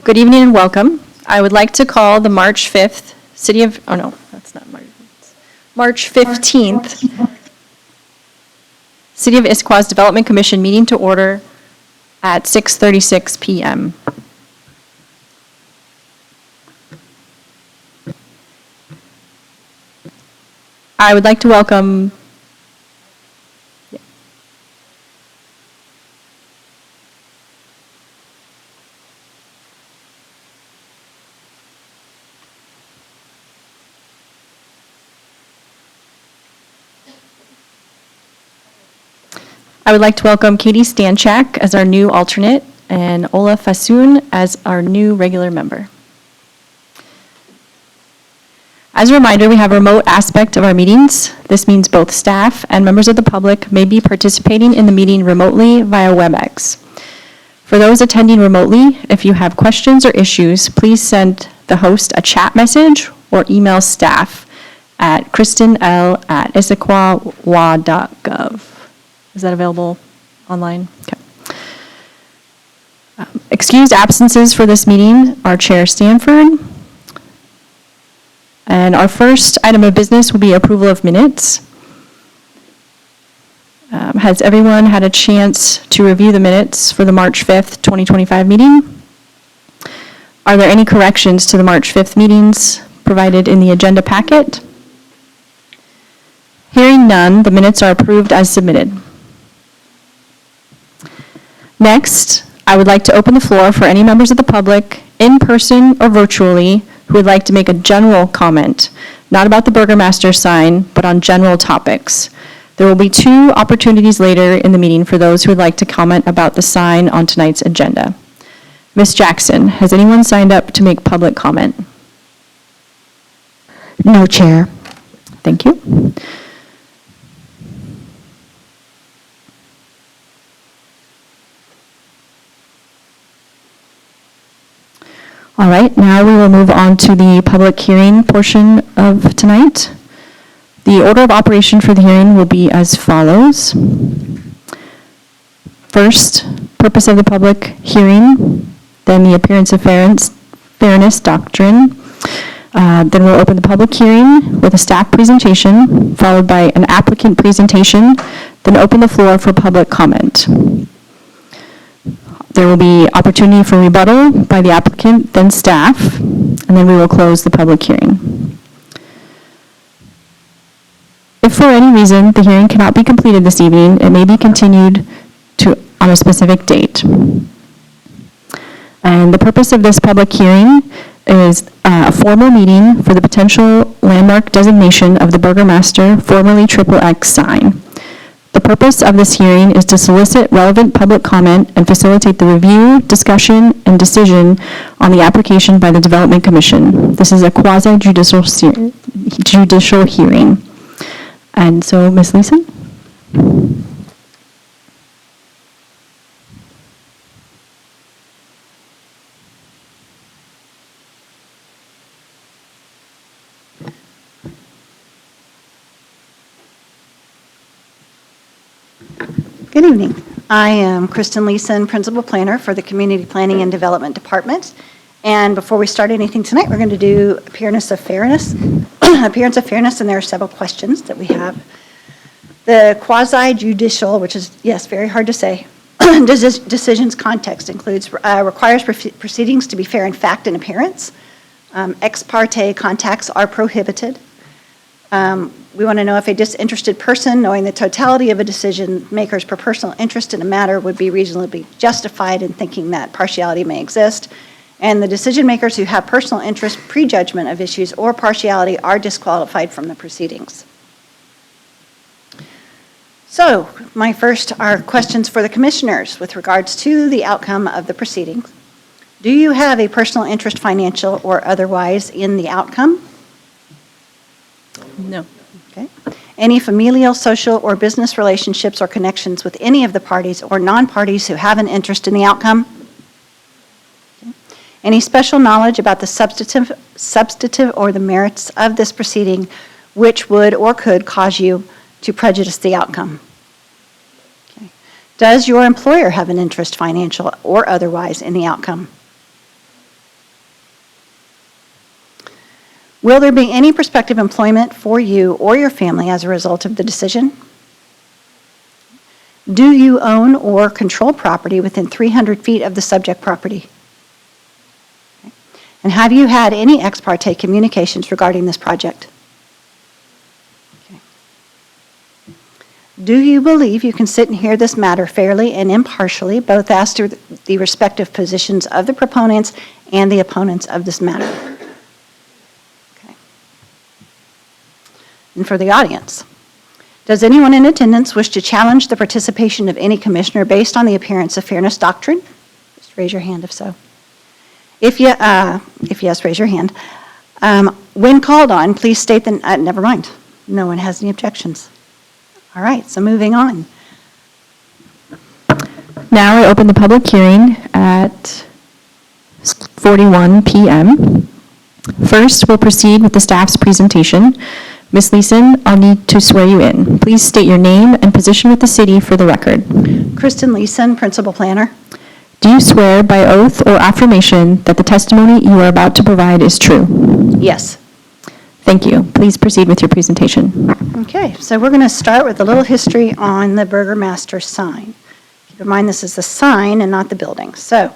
Good evening and welcome. I would like to call the March 5th March 15th City of Issaquah's Development Commission meeting to order at 6:36 p.m. I would like to welcome Katie Stanchak as our new alternate and Ola Fasoon as our new regular member. As a reminder, we have a remote aspect of our meetings. This means both staff and members of the public may be participating in the meeting remotely via WebEx. For those attending remotely, if you have questions or issues, please send the host a chat message or email staff at kristenl@issaquahwa.gov. Is that available online? Okay. Excused absences for this meeting are Chair Stanford. And our first item of business will be approval of minutes. Has everyone had a chance to review the minutes for the March 5th, 2025 meeting? Are there any corrections to the March 5th meetings provided in the agenda packet? Hearing none, the minutes are approved as submitted. Next, I would like to open the floor for any members of the public, in person or virtually, who would like to make a general comment, not about the Burgermaster sign, but on general topics. There will be 2 opportunities later in the meeting for those who would like to comment about the sign on tonight's agenda. Ms. Jackson, has anyone signed up to make public comment? No, Chair. Thank you. All right, now we will move on to the public hearing portion of tonight. The order of operation for the hearing will be as follows. First, purpose of the public hearing, then the appearance of fairness doctrine. Then we'll open the public hearing with a staff presentation, followed by an applicant presentation, then open the floor for public comment. There will be opportunity for rebuttal by the applicant, then staff, and then we will close the public hearing. If for any reason the hearing cannot be completed this evening, it may be continued on a specific date. And the purpose of this public hearing is a formal meeting for the potential landmark designation of the Burgermaster, formerly XXX sign. The purpose of this hearing is to solicit relevant public comment and facilitate the review, discussion, and decision on the application by the Development Commission. This is a quasi-judicial hearing. And so, Ms. Leeson? Good evening. I am Kristen Leeson, Principal Planner for the Community Planning and Development Department. And before we start anything tonight, we're going to do appearance of fairness. Appearance of fairness, and there are several questions that we have. The quasi-judicial, which is, yes, very hard to say, decisions context includes, requires proceedings to be fair in fact and appearance. Ex parte contacts are prohibited. We want to know if a disinterested person, knowing the totality of a decision maker's personal interest in a matter, would be reasonably justified in thinking that partiality may exist. And the decision makers who have personal interest, prejudgment of issues, or partiality are disqualified from the proceedings. So, our questions for the commissioners with regards to the outcome of the proceedings. Do you have a personal interest, financial or otherwise, in the outcome? No. Okay. Any familial, social, or business relationships or connections with any of the parties or non-parties who have an interest in the outcome? Okay. Any special knowledge about the substantive or the merits of this proceeding which would or could cause you to prejudice the outcome? Okay. Does your employer have an interest, financial or otherwise, in the outcome? Will there be any prospective employment for you or your family as a result of the decision? Do you own or control property within 300 feet of the subject property? Okay. And have you had any ex parte communications regarding this project? Okay. Do you believe you can sit and hear this matter fairly and impartially, both as to the respective positions of the proponents and the opponents of this matter? Okay. And for the audience, does anyone in attendance wish to challenge the participation of any commissioner based on the appearance of fairness doctrine? Just raise your hand if so. If yes, raise your hand. When called on, please state the, never mind. No one has any objections. All right, so moving on. Now I open the public hearing at 41 p.m. First, we'll proceed with the staff's presentation. Ms. Leeson, I'll need to swear you in. Please state your name and position with the city for the record. Kristen Leeson, Principal Planner. Do you swear by oath or affirmation that the testimony you are about to provide is true? Yes. Thank you. Please proceed with your presentation. Okay, so we're going to start with a little history on the Burgermaster sign. Keep in mind this is the sign and not the building. So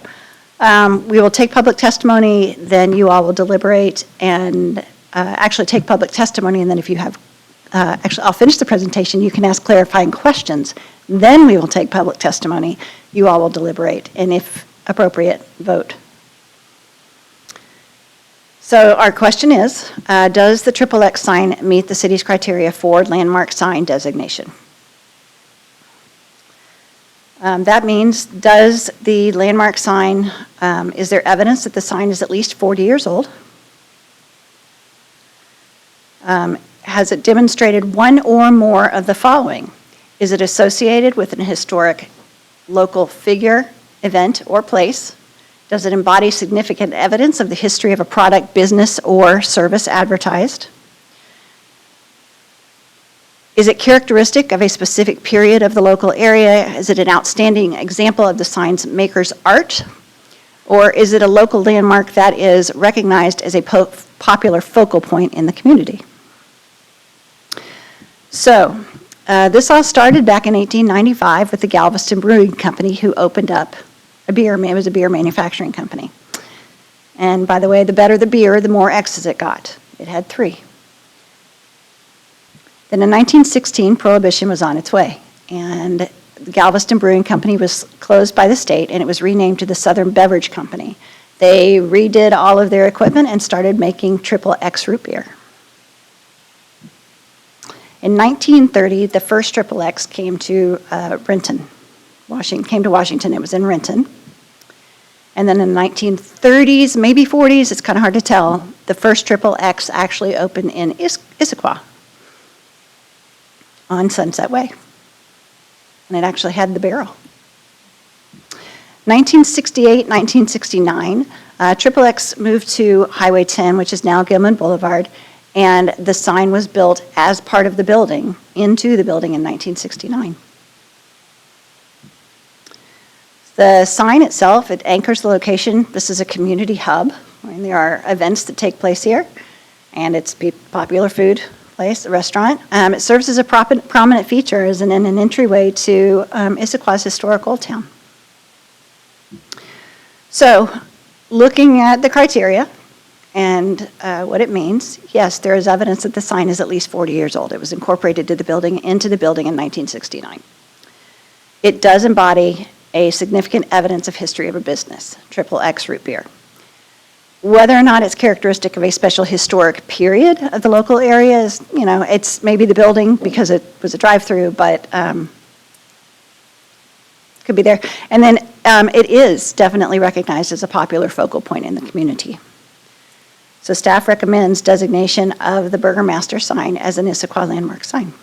we will take public testimony, then you all will deliberate and actually take public testimony, and then if you have, actually I'll finish the presentation, you can ask clarifying questions. Then we will take public testimony, you all will deliberate, and if appropriate, vote. So our question is, does the XXX sign meet the city's criteria for landmark sign designation? That means, does the landmark sign, is there evidence that the sign is at least 40 years old? Has it demonstrated one or more of the following? Is it associated with an historic local figure, event, or place? Does it embody significant evidence of the history of a product, business, or service advertised? Is it characteristic of a specific period of the local area? Is it an outstanding example of the sign's maker's art? Or is it a local landmark that is recognized as a popular focal point in the community? So, this all started back in 1895 with the Galveston Brewing Company, who opened up it was a beer manufacturing company. And by the way, the better the beer, the more X's it got. It had 3. Then in 1916, Prohibition was on its way, and the Galveston Brewing Company was closed by the state, and it was renamed to the Southern Beverage Company. They redid all of their equipment and started making XXX root beer. In 1930, the first XXX came to Washington. It was in Renton. And then in the 1930s, maybe 40s, it's kind of hard to tell, the first XXX actually opened in Issaquah on Sunset Way. And it actually had the barrel. 1968, 1969, XXX moved to Highway 10, which is now Gilman Boulevard, and the sign was built as part of the building, into the building in 1969. The sign itself, it anchors the location. This is a community hub, and there are events that take place here, and it's a popular food place, a restaurant. It serves as a prominent feature as an entryway to Issaquah's historic Old Town. So, looking at the criteria and what it means, yes, there is evidence that the sign is at least 40 years old. It was incorporated into the building in 1969. It does embody a significant evidence of history of a business, XXX root beer. Whether or not it's characteristic of a special historic period of the local area is, it's maybe the building because it was a drive-through, but could be there. And then it is definitely recognized as a popular focal point in the community. So staff recommends designation of the Burgermaster sign as an Issaquah landmark sign.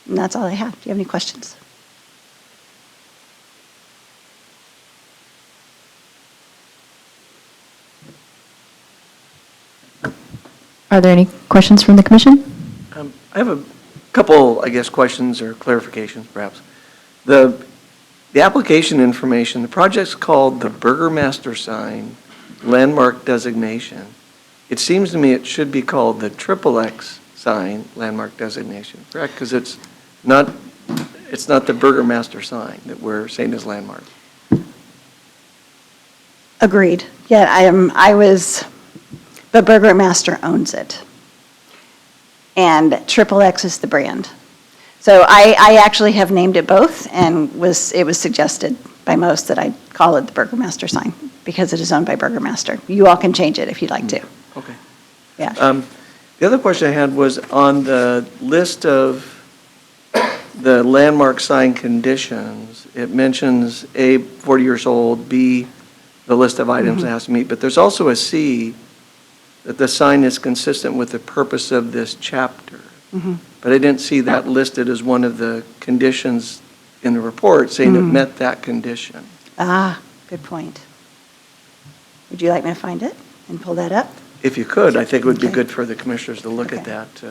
And that's all I have. Do you have any questions? Are there any questions from the commission? I have a couple, questions or clarifications, perhaps. The application information, the project's called the Burgermaster sign landmark designation. it seems to me it should be called the XXX sign, landmark designation, correct? Because it's not the Burgermaster sign that we're saying is landmark. Agreed. Yeah, the Burgermaster owns it. And XXX is the brand. So I actually have named it both, and it was suggested by most that I call it the Burgermaster sign, because it is owned by Burgermaster. You all can change it if you'd like to. Okay. Yeah. The other question I had was on the list of the landmark sign conditions, it mentions A, 40 years old, B, the list of items it has to meet, but there's also a C, that the sign is consistent with the purpose of this chapter. But I didn't see that listed as one of the conditions in the report, saying it met that condition. Ah, good point. Would you like me to find it and pull that up? If you could, I think it would be Okay. good for the commissioners to look at Okay. that.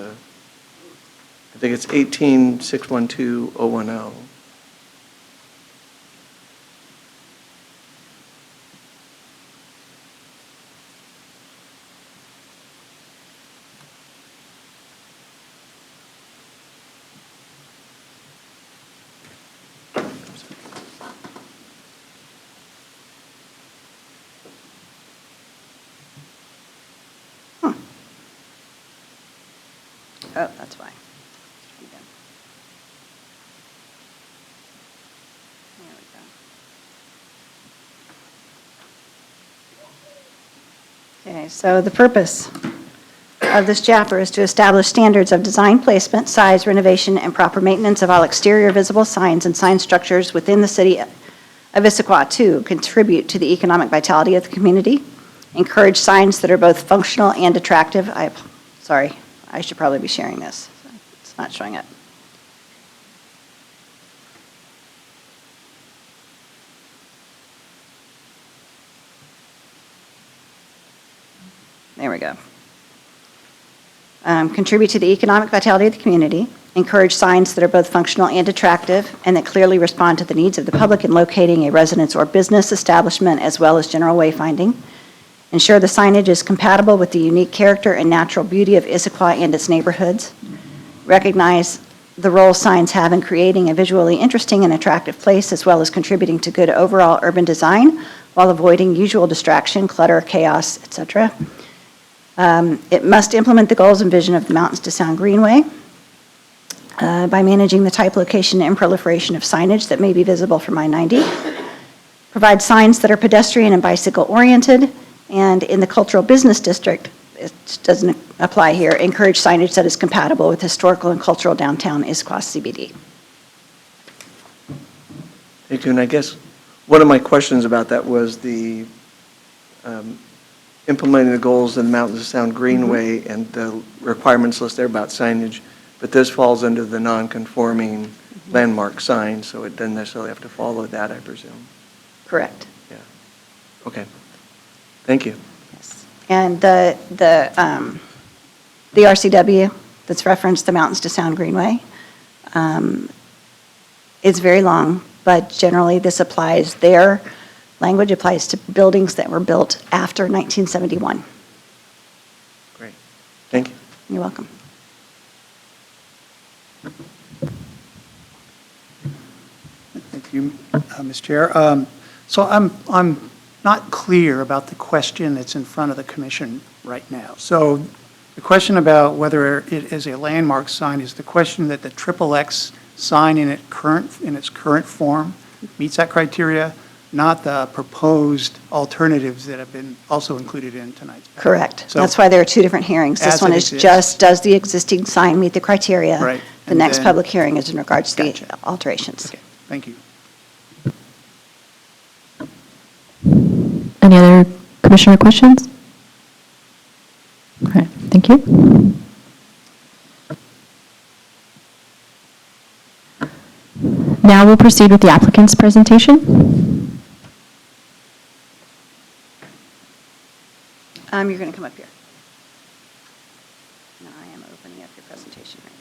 I think it's 18612010. Oh, that's why. There we go. Okay, so the purpose of this chapter is to establish standards of design, placement, size, renovation, and proper maintenance of all exterior visible signs and sign structures within the city of Issaquah to contribute to the economic vitality of the community, encourage signs that are both functional and attractive. Sorry, I should probably be sharing this. It's not showing up. There we go. Contribute to the economic vitality of the community, encourage signs that are both functional and attractive, and that clearly respond to the needs of the public in locating a residence or business establishment, as well as general wayfinding. Ensure the signage is compatible with the unique character and natural beauty of Issaquah and its neighborhoods. Recognize the role signs have in creating a visually interesting and attractive place, as well as contributing to good overall urban design while avoiding usual distraction, clutter, chaos, etc. It must implement the goals and vision of the Mountains to Sound Greenway by managing the type, location, and proliferation of signage that may be visible from I-90. Provide signs that are pedestrian and bicycle-oriented, and in the cultural business district, it doesn't apply here, encourage signage that is compatible with historical and cultural downtown Issaquah CBD. Thank you, and I guess one of my questions about that was the implementing the goals of the Mountains to Sound Greenway and the requirements list there about signage, but this falls under the non-conforming landmark sign, so it doesn't necessarily have to follow that, I presume. Correct. Yeah. Okay. Thank you. Yes. And the RCW that's referenced, the Mountains to Sound Greenway, is very long, but generally this applies, their language applies to buildings that were built after 1971. Great. Thank you. You're welcome. Thank you, Ms. Chair. So I'm not clear about the question that's in front of the commission right now. So the question about whether it is a landmark sign is the question that the XXX sign in its current form meets that criteria, not the proposed alternatives that have been also included in tonight's package. Correct. So- That's why there are two different hearings. This As one it is exists. just, does the existing sign meet the criteria? Right. The And next then- public hearing is in regards to the Gotcha. alterations. Okay, thank you. Any other commissioner questions? All right, thank you. Now we'll proceed with the applicant's presentation. You're going to come up here. No, I am opening up your presentation right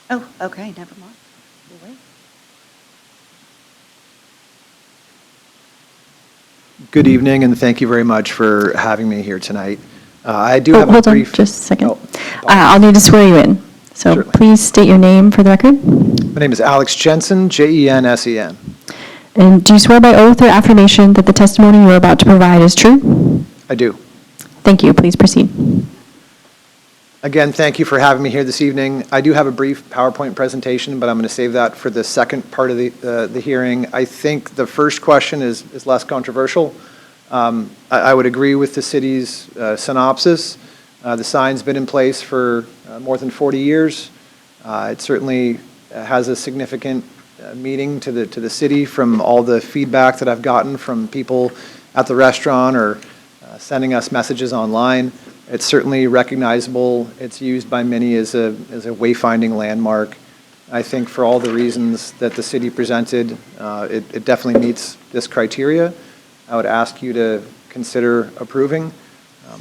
now. Oh, okay, never mind. We'll wait. Good evening, and thank you very much for having me here tonight. I do Oh, have a hold on brief... just a second. Oh, I'll need to swear you in. So Certainly. please state your name for the record. My name is Alex Jensen, Jensen. And do you swear by oath or affirmation that the testimony you are about to provide is true? I do. Thank you. Please proceed. Again, thank you for having me here this evening. I do have a brief PowerPoint presentation, but I'm going to save that for the second part of the hearing. I think the first question is less controversial. I would agree with the city's synopsis. The sign's been in place for more than 40 years. It certainly has a significant meaning to the city from all the feedback that I've gotten from people at the restaurant or sending us messages online. It's certainly recognizable. It's used by many as a wayfinding landmark. I think for all the reasons that the city presented, it definitely meets this criteria. I would ask you to consider approving.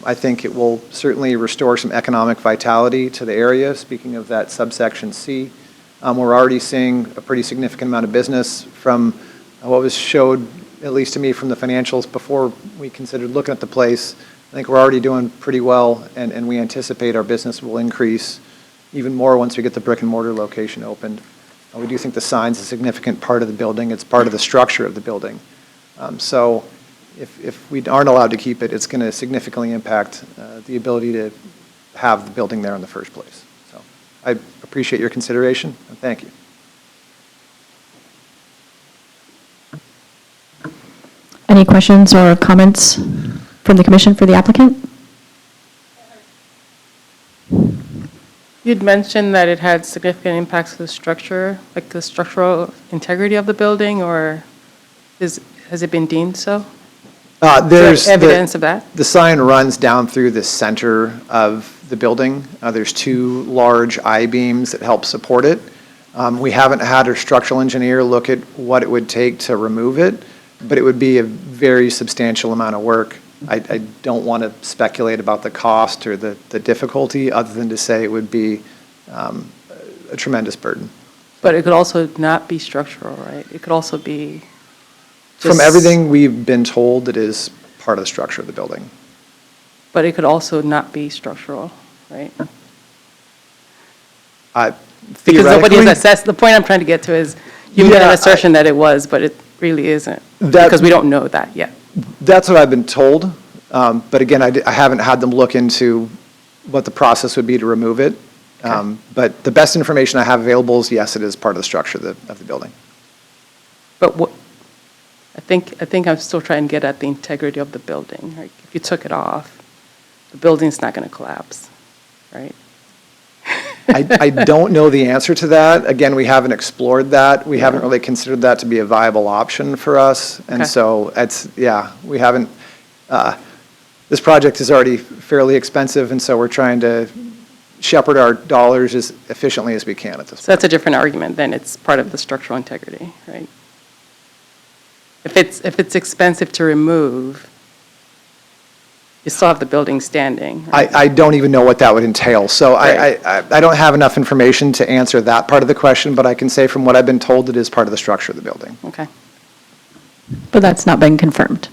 I think it will certainly restore some economic vitality to the area, speaking of that subsection C. We're already seeing a pretty significant amount of business from what was showed, at least to me, from the financials before we considered looking at the place. I think we're already doing pretty well, and we anticipate our business will increase even more once we get the brick and mortar location opened. We do think the sign's a significant part of the building. It's part of the structure of the building. So if we aren't allowed to keep it, it's going to significantly impact the ability to have the building there in the first place. So I appreciate your consideration, and thank you. Any questions or comments from the commission for the applicant? You'd mentioned that it had significant impacts to the structure, like the structural integrity of the building, or has it been deemed so? There's evidence of that? The sign runs down through the center of the building. There's two large I-beams that help support it. We haven't had a structural engineer look at what it would take to remove it, but it would be a very substantial amount of work. I don't want to speculate about the cost or the difficulty, other than to say it would be a tremendous burden. But it could also not be structural, right? It could also be just... From everything we've been told, it is part of the structure of the building. But it could also not be structural, right? Because nobody has assessed, the point I'm trying to get to is, you made an assertion that it was, but it really isn't, because we don't know that yet. That's what I've been told, but again, I haven't had them look into what the process would be to remove it. Okay. But the best information I have available is, yes, it is part of the structure of the building. But what, I think I'm still trying to get at the integrity of the building. Like, if you took it off, the building's not going to collapse, right? I don't know the answer to that. Again, we haven't explored that. We haven't really considered that to be a viable option for us. And Okay. so we haven't, this project is already fairly expensive, and so we're trying to shepherd our dollars as efficiently as we can at this point. So that's a different argument than it's part of the structural integrity, right? If it's expensive to remove, you still have the building standing, right? I don't even know what that would entail. So Right. I don't have enough information to answer that part of the question, but I can say from what I've been told, it is part of the structure of the building. Okay. But that's not been confirmed.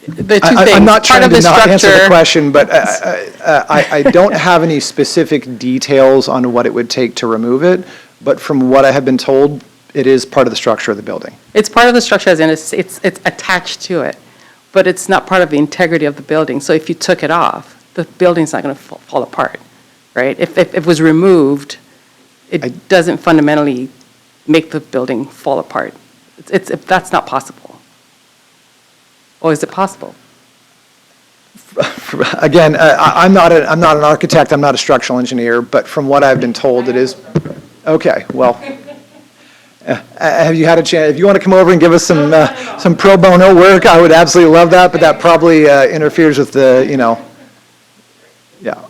The two things. I'm not part trying of to the not answer the structure- question, but I don't have any specific details on what it would take to remove it, but from what I have been told, it is part of the structure of the building. It's part of the structure, as in it's attached to it, but it's not part of the integrity of the building. So if you took it off, the building's not going to fall apart, right? If it was removed, it doesn't fundamentally make the building fall apart. That's not possible. Or is it possible? Again, I'm not an architect, I'm not a structural engineer, but from what I've been told, it is. Okay, well, have you had a chance, if you want to come over and give us some pro bono work, I would absolutely love that, but that probably interferes with the, yeah.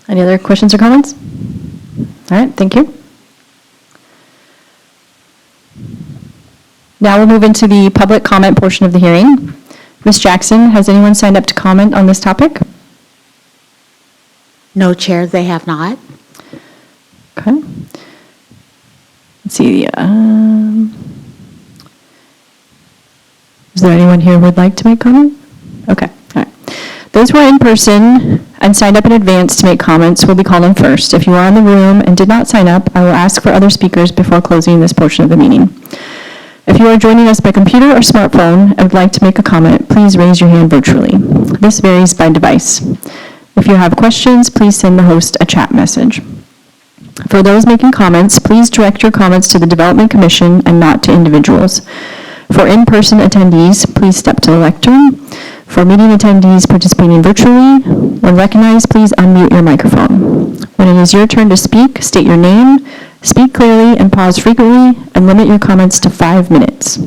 Any other questions or comments? All right, thank you. Now we'll move into the public comment portion of the hearing. Ms. Jackson, has anyone signed up to comment on this topic? No, Chair, they have not. Okay. Let's see. Is there anyone here who would like to make comment? Okay, all right. Those who are in person and signed up in advance to make comments will be called on first. If you are in the room and did not sign up, I will ask for other speakers before closing this portion of the meeting. If you are joining us by computer or smartphone and would like to make a comment, please raise your hand virtually. This varies by device. If you have questions, please send the host a chat message. For those making comments, please direct your comments to the Development Commission and not to individuals. For in-person attendees, please step to the lectern. For meeting attendees participating virtually, when recognized, please unmute your microphone. When it is your turn to speak, state your name, speak clearly, and pause frequently, and limit your comments to 5 minutes.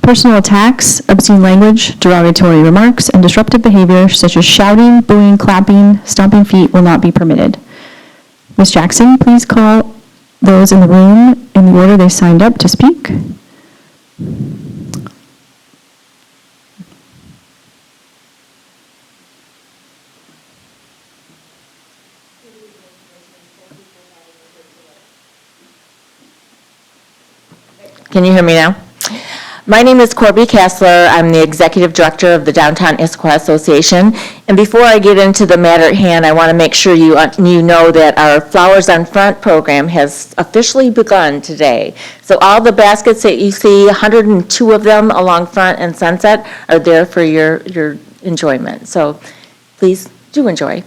Personal attacks, obscene language, derogatory remarks, and disruptive behavior such as shouting, booing, clapping, stomping feet will not be permitted. Ms. Jackson, please call those in the room in the order they signed up to speak. Can you hear me now? My name is Corby Kessler. I'm the Executive Director of the Downtown Issaquah Association. And before I get into the matter at hand, I want to make sure you know that our Flowers on Front program has officially begun today. So all the baskets that you see, 102 of them along Front and Sunset, are there for your enjoyment. So please do enjoy.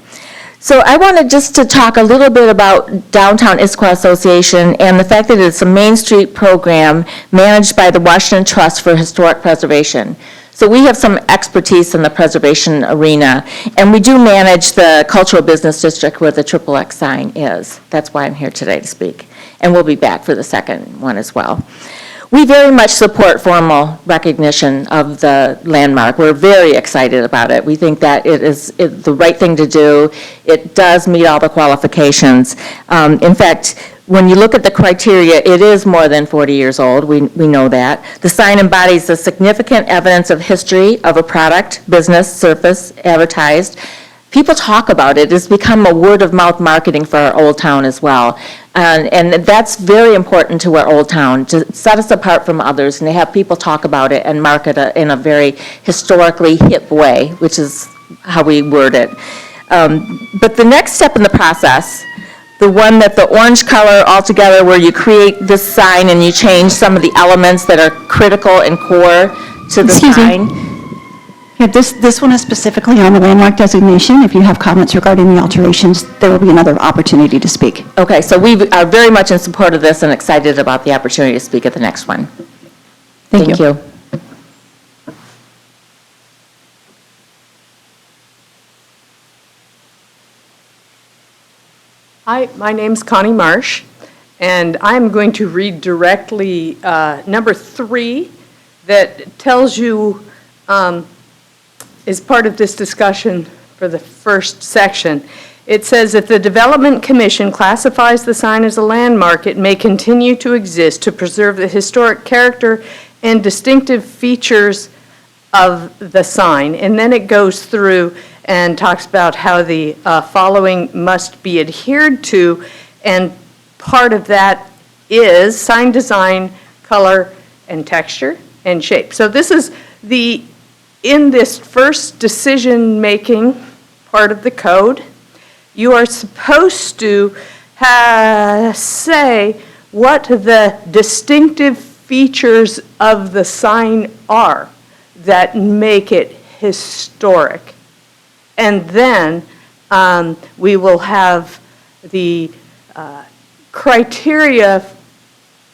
So I wanted just to talk a little bit about Downtown Issaquah Association and the fact that it's a Main Street program managed by the Washington Trust for Historic Preservation. So we have some expertise in the preservation arena, and we do manage the Cultural Business District where the XXX sign is. That's why I'm here today to speak. And we'll be back for the second one as well. We very much support formal recognition of the landmark. We're very excited about it. We think that it is the right thing to do. It does meet all the qualifications. In fact, when you look at the criteria, it is more than 40 years old. We know that. The sign embodies the significant evidence of history of a product, business, service, advertised. People talk about it. It's become a word-of-mouth marketing for our Old Town as well. And that's very important to our Old Town, to set us apart from others and to have people talk about it and market it in a very historically hip way, which is how we word it. But the next step in the process, the one that the orange color altogether where you create this sign and you change some of the elements that are critical and core to the Excuse me. sign. Yeah, this one is specifically on the landmark designation. If you have comments regarding the alterations, there will be another opportunity to speak. Okay, so we are very much in support of this and excited about the opportunity to speak at the next one. Thank you. Hi, my name's Connie Marsh, and I'm going to read directly number 3 that tells you, is part of this discussion for the first section. It says, if the Development Commission classifies the sign as a landmark, it may continue to exist to preserve the historic character and distinctive features of the sign. And then it goes through and talks about how the following must be adhered to, and part of that is sign design, color, and texture, and shape. So this is in this first decision-making part of the code, you are supposed to say what the distinctive features of the sign are that make it historic. And then we will have the criteria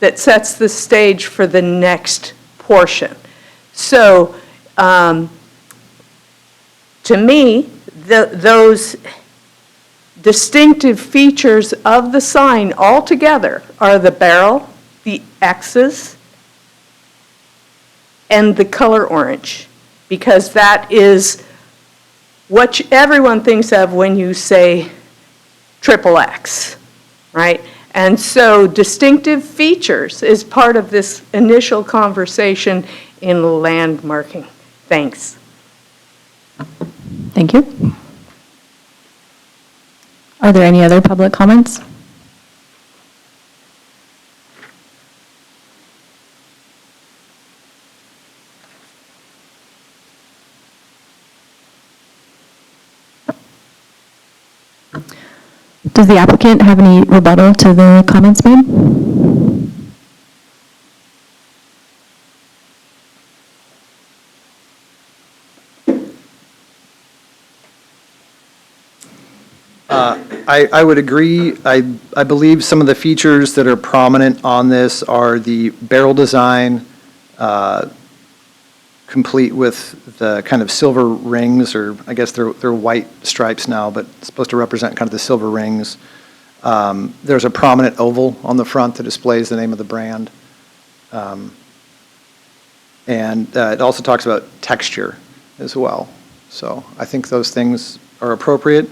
that sets the stage for the next portion. So to me, those distinctive features of the sign altogether are the barrel, the X's, and the color orange, because that is what everyone thinks of when you say XXX, right? And so distinctive features is part of this initial conversation in landmarking. Thanks. Thank you. Are there any other public comments? Does the applicant have any rebuttal to the comments made? I would agree. I believe some of the features that are prominent on this are the barrel design, complete with the kind of silver rings, or I guess they're white stripes now, but supposed to represent kind of the silver rings. There's a prominent oval on the front that displays the name of the brand. And it also talks about texture as well. So I think those things are appropriate.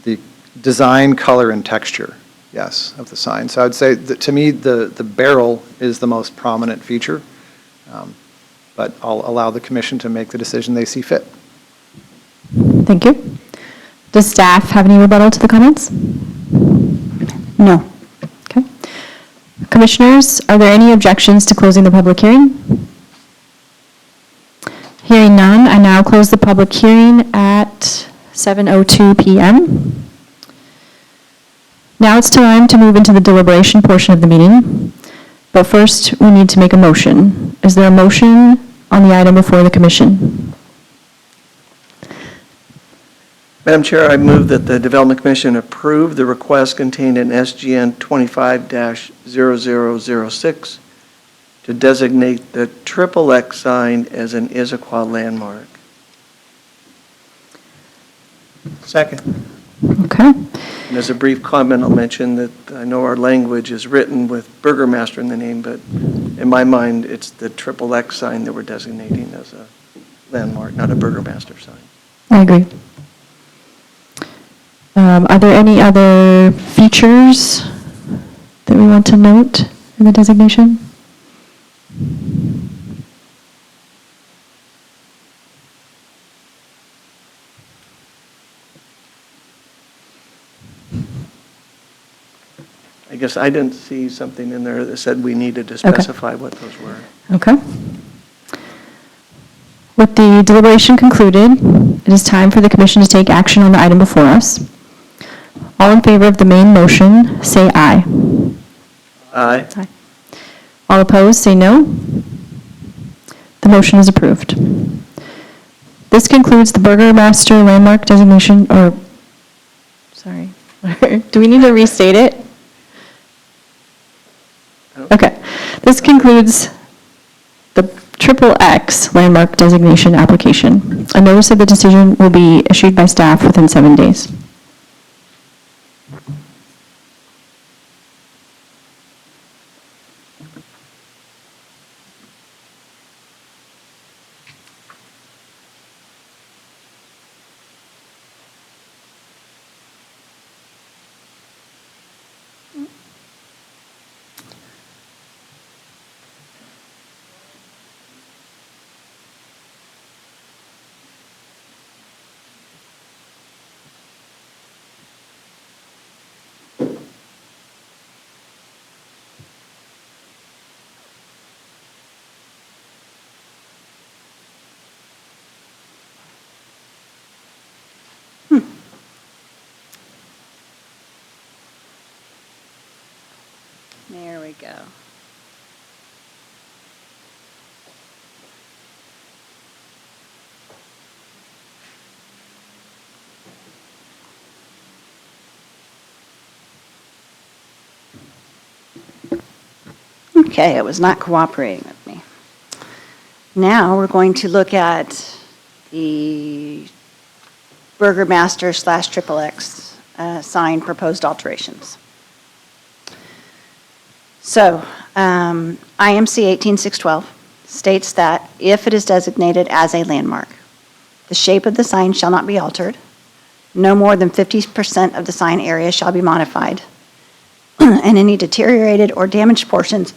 The design, color, and texture, yes, of the sign. So I would say that to me, the barrel is the most prominent feature, but I'll allow the commission to make the decision they see fit. Thank you. Does staff have any rebuttal to the comments? No. Okay. Commissioners, are there any objections to closing the public hearing? Hearing none, I now close the public hearing at 7:02 p.m. Now it's time to move into the deliberation portion of the meeting, but first we need to make a motion. Is there a motion on the item before the commission? Madam Chair, I move that the Development Commission approve the request contained in SGN 25-0006 to designate the XXX sign as an Issaquah landmark. Second. Okay. And as a brief comment, I'll mention that I know our language is written with Burgermaster in the name, but in my mind, it's the XXX sign that we're designating as a landmark, not a Burgermaster sign. I agree. Are there any other features that we want to note in the designation? I guess I didn't see something in there that said we needed to specify what those were. Okay. With the deliberation concluded, it is time for the commission to take action on the item before us. All in favor of the main motion, say aye. Aye. All opposed, say no. The motion is approved. This concludes the Burgermaster landmark designation, or, sorry, do we need to restate it? Okay. This concludes the XXX landmark designation application. A notice of the decision will be issued by staff within 7 days. There we go. Okay, it was not cooperating with me. Now we're going to look at the Burgermaster / XXX sign proposed alterations. So, IMC 18612 states that if it is designated as a landmark, the shape of the sign shall not be altered, no more than 50% of the sign area shall be modified, and any deteriorated or damaged portions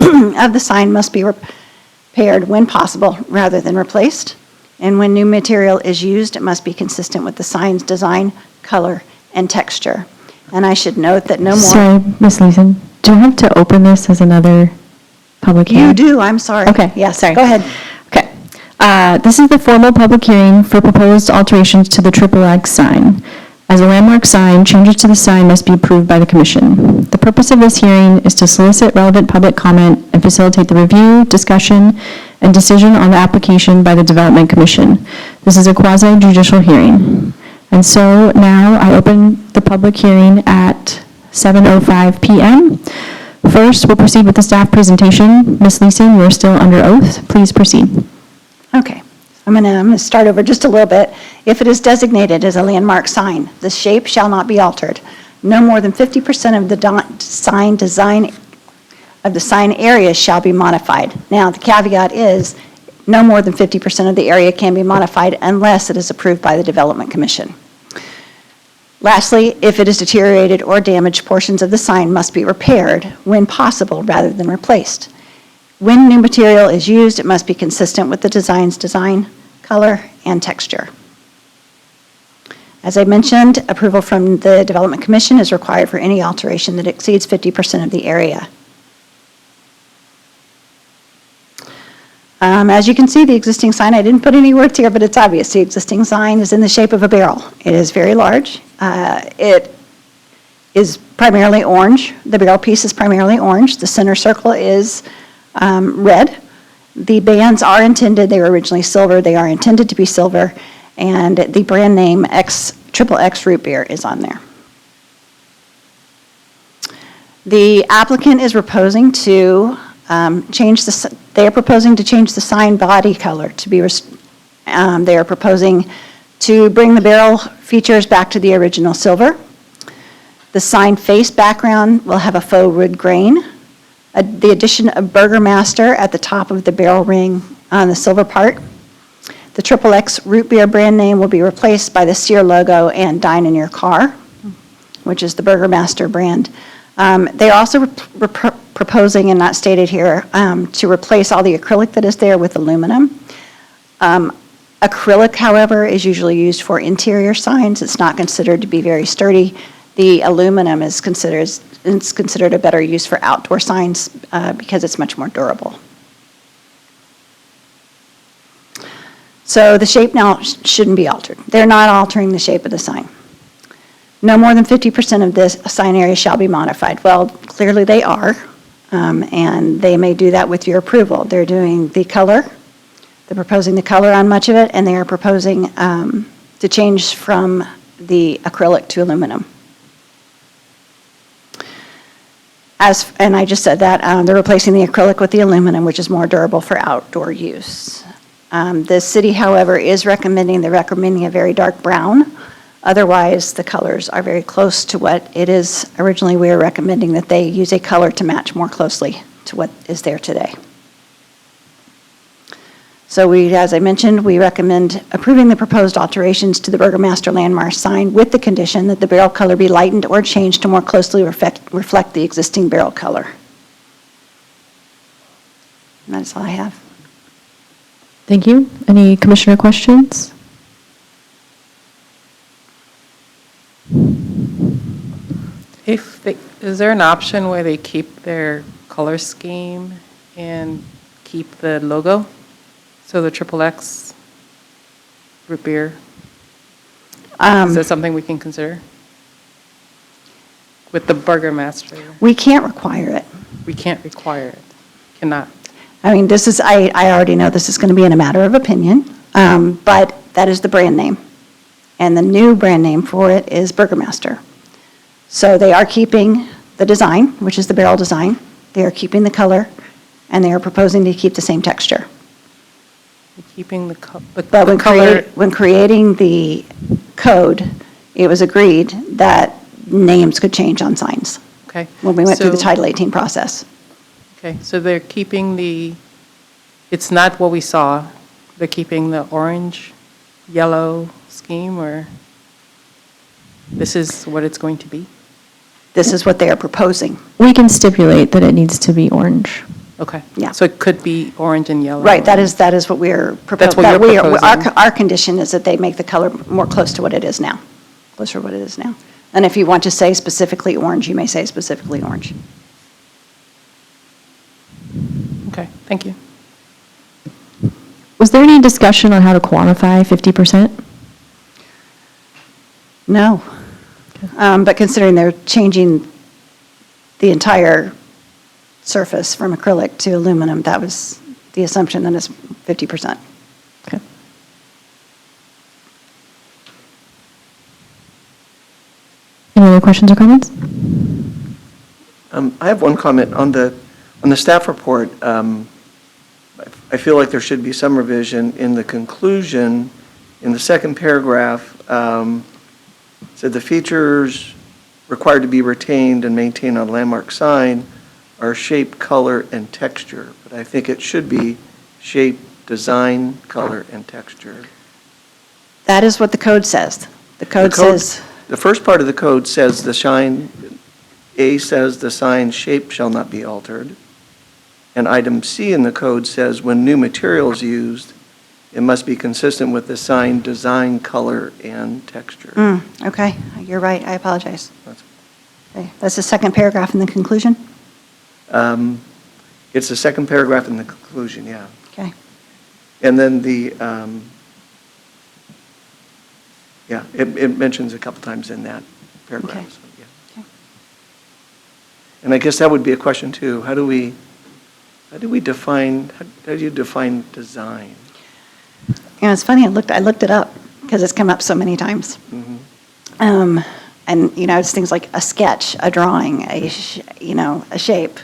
of the sign must be repaired when possible rather than replaced, and when new material is used, it must be consistent with the sign's design, color, and texture. And I should note that no more... Sorry, Ms. Leeson, do you have to open this as another public hearing? You do, I'm sorry. Okay, Yes, sorry. go ahead. Okay. This is the formal public hearing for proposed alterations to the XXX sign. As a landmark sign, changes to the sign must be approved by the commission. The purpose of this hearing is to solicit relevant public comment and facilitate the review, discussion, and decision on the application by the Development Commission. This is a quasi-judicial hearing. And so now I open the public hearing at 7:05 PM. First, we'll proceed with the staff presentation. Ms. Leeson, you're still under oath. Please proceed. Okay, I'm going to start over just a little bit. If it is designated as a landmark sign, the shape shall not be altered. No more than 50% of the sign design of the sign area shall be modified. Now, the caveat is, no more than 50% of the area can be modified unless it is approved by the Development Commission. Lastly, if it is deteriorated or damaged, portions of the sign must be repaired when possible rather than replaced. When new material is used, it must be consistent with the design's design, color, and texture. As I mentioned, approval from the Development Commission is required for any alteration that exceeds 50% of the area. As you can see, the existing sign, I didn't put any words here, but it's obvious. The existing sign is in the shape of a barrel. It is very large. It is primarily orange. The barrel piece is primarily orange. The center circle is red. The bands are intended, they were originally silver, they are intended to be silver, and the brand name XXX Root Beer is on there. The applicant is proposing to they are proposing to change the sign body color to be, they are proposing to bring the barrel features back to the original silver. The sign face background will have a faux wood grain. The addition of Burgermaster at the top of the barrel ring on the silver part. The XXX Root Beer brand name will be replaced by the Sear logo and Dine in Your Car, which is the Burgermaster brand. They are also proposing, and not stated here, to replace all the acrylic that is there with aluminum. Acrylic, however, is usually used for interior signs. It's not considered to be very sturdy. The aluminum is considered a better use for outdoor signs because it's much more durable. So the shape now shouldn't be altered. They're not altering the shape of the sign. No more than 50% of this sign area shall be modified. Well, clearly they are, and they may do that with your approval. They're doing the color. They're proposing the color on much of it, and they are proposing to change from the acrylic to aluminum. And I just said that, they're replacing the acrylic with the aluminum, which is more durable for outdoor use. The city, however, is recommending a very dark brown. Otherwise, the colors are very close to what it is. Originally, we were recommending that they use a color to match more closely to what is there today. So as I mentioned, we recommend approving the proposed alterations to the Burgermaster landmark sign with the condition that the barrel color be lightened or changed to more closely reflect the existing barrel color. And that's all I have. Thank you. Any commissioner questions? Is there an option where they keep their color scheme and keep the logo? So the XXX root beer? Is that something we can consider? With the Burgermaster? We can't require it. We can't require it, cannot. I mean, I already know this is going to be in a matter of opinion, but that is the brand name. And the new brand name for it is Burgermaster. So they are keeping the design, which is the barrel design. They are keeping the color, and they are proposing to keep the same texture. Keeping the But color. when creating the code, it was agreed that names could change on signs Okay. when we went through the So- Title 18 process. Okay, so they're keeping it's not what we saw. They're keeping the orange, yellow scheme, or this is what it's going to be? This is what they are proposing. We can stipulate that it needs to be orange. Okay. Yeah. So it could be orange and yellow? Right, that is what we're proposing. That's what you're proposing. Our condition is that they make the color more close to what it is now, closer to what it is now. And if you want to say specifically orange, you may say specifically orange. Okay, thank you. Was there any discussion on how to quantify 50%? No. But considering they're changing the entire surface from acrylic to aluminum, that was the assumption, that it's 50%. Okay. Any other questions or comments? I have one comment on the staff report. I feel like there should be some revision in the conclusion. In the second paragraph, said the features required to be retained and maintained on a landmark sign are shape, color, and texture. But I think it should be shape, design, color, and texture. That is what the code says. The code says, The first part of the code says the sign, A says the sign shape shall not be altered. And item C in the code says when new material is used, it must be consistent with the sign design, color, and texture. okay, you're right, I apologize. That's- Okay, that's the second paragraph in the conclusion? It's the second paragraph in the conclusion, yeah. Okay. And then it mentions a couple times in that paragraph. Okay. So, yeah. Okay. And I guess that would be a question too. How do you define design? You know, it's funny, I looked it up, because it's come up so many times. Mhm. And, you know, it's things like a sketch, a drawing, a shape.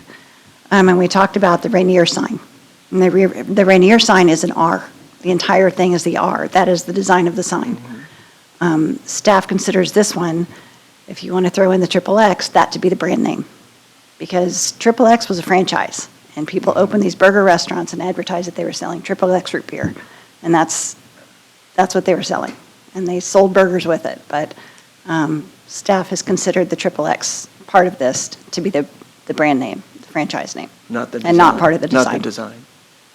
And we talked about the Rainier sign. And the Rainier sign is an R. The entire thing is the R. That is the design of the sign. Staff considers this one, if you want to throw in the XXX, that to be the brand name. Because XXX was a franchise, and people opened these burger restaurants and advertised that they were selling XXX root beer. And that's what they were selling. And they sold burgers with it. But staff has considered the XXX part of this to be the brand name, the franchise name. Not the design. And not part of the Not design. the design.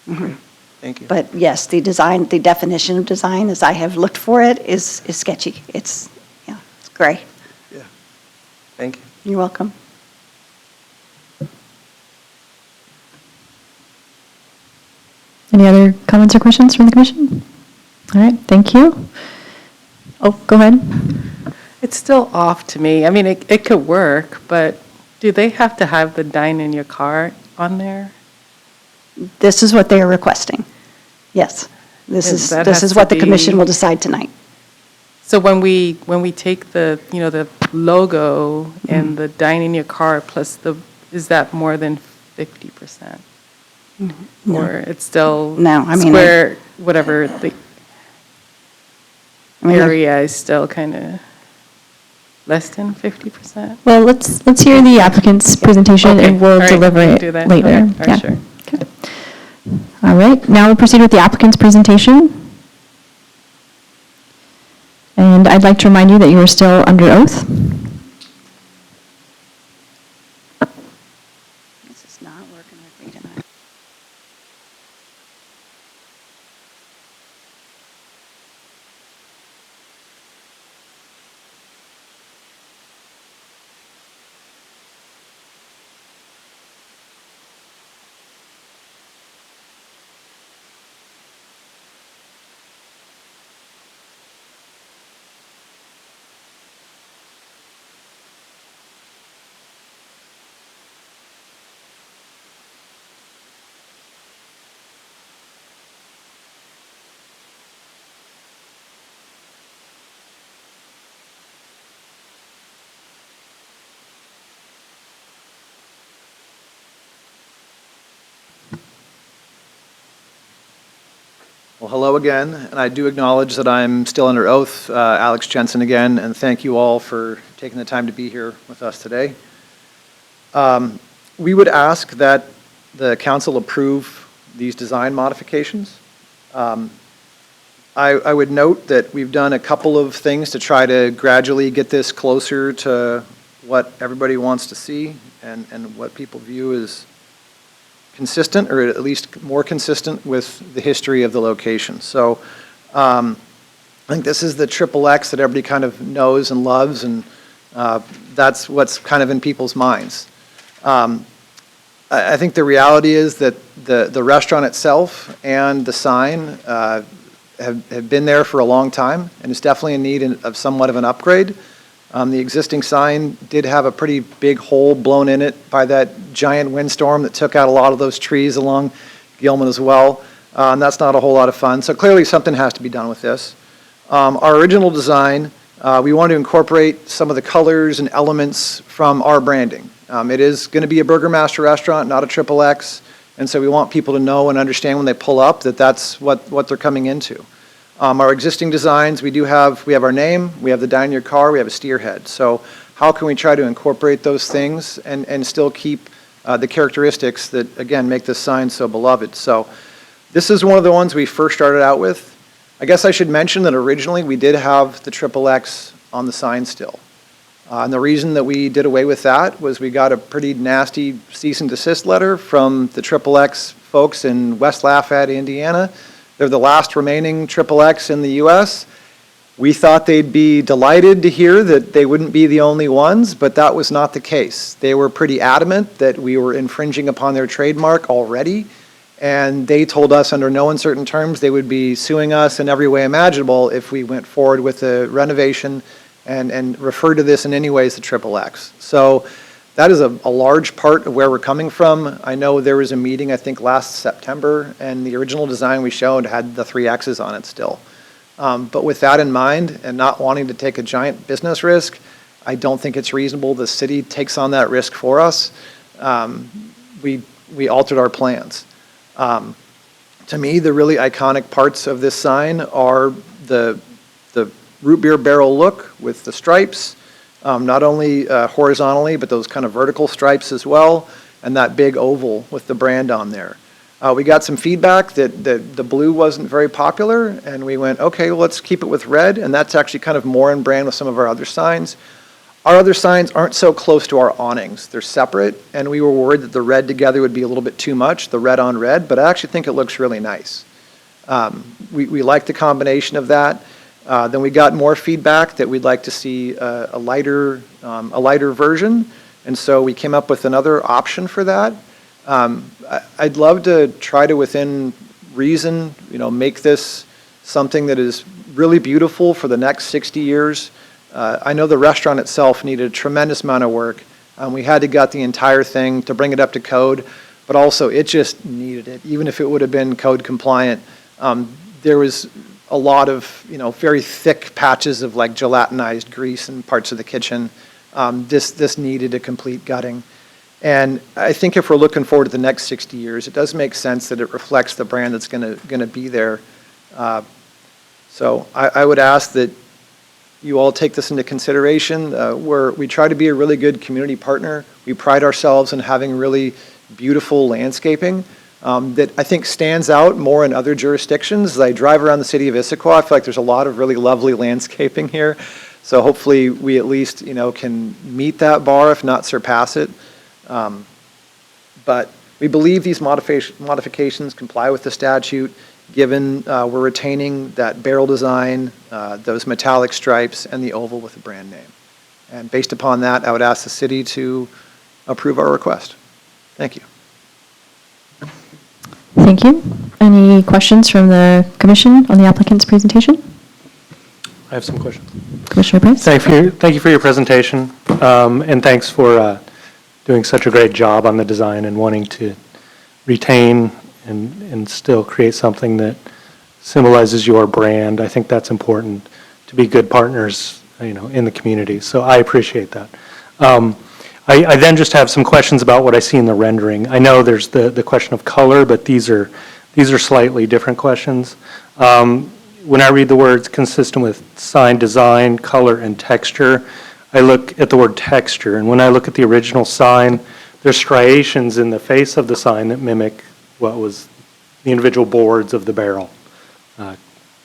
Great. Thank you. But yes, the definition of design, as I have looked for it, is sketchy. It's gray. Yeah. Thank you. You're welcome. Any other comments or questions from the commission? All right, thank you. Oh, go ahead. It's still off to me. I mean, it could work, but do they have to have the dine in your car on there? This is what they are requesting. Yes. This And is that this has is to what the commission be- will decide tonight. So when we take the, the logo and the dine in your car plus is that more than 50%? No. Or it's still No, I mean, square, whatever, the I mean, area is still kind of less than 50%? Well, let's hear the applicant's presentation, Okay, and we'll all right, deliver we can it do that. later. Okay, all right, Yeah. sure. Okay. All right, now we'll proceed with the applicant's presentation. And I'd like to remind you that you are still under oath. This is not working with me tonight. Well, hello again, and I do acknowledge that I'm still under oath, Alex Jensen again, and thank you all for taking the time to be here with us today. We would ask that the council approve these design modifications. I would note that we've done a couple of things to try to gradually get this closer to what everybody wants to see and what people view as consistent, or at least more consistent with the history of the location. So I think this is the XXX that everybody kind of knows and loves, and that's what's kind of in people's minds. I think the reality is that the restaurant itself and the sign have been there for a long time, and it's definitely in need of somewhat of an upgrade. The existing sign did have a pretty big hole blown in it by that giant windstorm that took out a lot of those trees along Gilman as well, and that's not a whole lot of fun. So clearly something has to be done with this. Our original design, we want to incorporate some of the colors and elements from our branding. It is going to be a Burgermaster restaurant, not a XXX, and so we want people to know and understand when they pull up that that's what they're coming into. Our existing designs, we have our name, we have the dine your car, we have a steer head. So how can we try to incorporate those things and still keep the characteristics that, again, make this sign so beloved? So this is one of the ones we first started out with. I guess I should mention that originally we did have the XXX on the sign still. And the reason that we did away with that was we got a pretty nasty cease and desist letter from the XXX folks in West Lafayette, Indiana. They're the last remaining XXX in the U.S. We thought they'd be delighted to hear that they wouldn't be the only ones, but that was not the case. They were pretty adamant that we were infringing upon their trademark already, and they told us under no uncertain terms they would be suing us in every way imaginable if we went forward with the renovation and referred to this in any way as the XXX. So that is a large part of where we're coming from. I know there was a meeting, I think, last September, and the original design we showed had the 3 X's on it still. But with that in mind, and not wanting to take a giant business risk, I don't think it's reasonable the city takes on that risk for us. We altered our plans. To me, the really iconic parts of this sign are the root beer barrel look with the stripes, not only horizontally, but those kind of vertical stripes as well, and that big oval with the brand on there. We got some feedback that the blue wasn't very popular, and we went, okay, well, let's keep it with red, and that's actually kind of more in brand with some of our other signs. Our other signs aren't so close to our awnings. They're separate, and we were worried that the red together would be a little bit too much, the red on red, but I actually think it looks really nice. We like the combination of that. Then we got more feedback that we'd like to see a lighter version, and so we came up with another option for that. I'd love to try to, within reason, make this something that is really beautiful for the next 60 years. I know the restaurant itself needed a tremendous amount of work. We had to gut the entire thing to bring it up to code, but also it just needed it. Even if it would have been code compliant, there was a lot of, very thick patches of like gelatinized grease in parts of the kitchen. This needed a complete gutting. And I think if we're looking forward to the next 60 years, it does make sense that it reflects the brand that's going to be there. So I would ask that you all take this into consideration. We try to be a really good community partner. We pride ourselves in having really beautiful landscaping that I think stands out more in other jurisdictions. As I drive around the city of Issaquah, I feel like there's a lot of really lovely landscaping here. So hopefully we at least, can meet that bar, if not surpass it. But we believe these modifications comply with the statute, given we're retaining that barrel design, those metallic stripes, and the oval with the brand name. And based upon that, I would ask the city to approve our request. Thank you. Thank you. Any questions from the commission on the applicant's presentation? I have some questions. Commissioner Price? Thank you for your presentation, and thanks for doing such a great job on the design and wanting to retain and still create something that symbolizes your brand. I think that's important to be good partners, in the community. So I appreciate that. I then just have some questions about what I see in the rendering. I know there's the question of color, but these are slightly different questions. When I read the words consistent with sign design, color, and texture, I look at the word texture, and when I look at the original sign, there's striations in the face of the sign that mimic what was the individual boards of the barrel,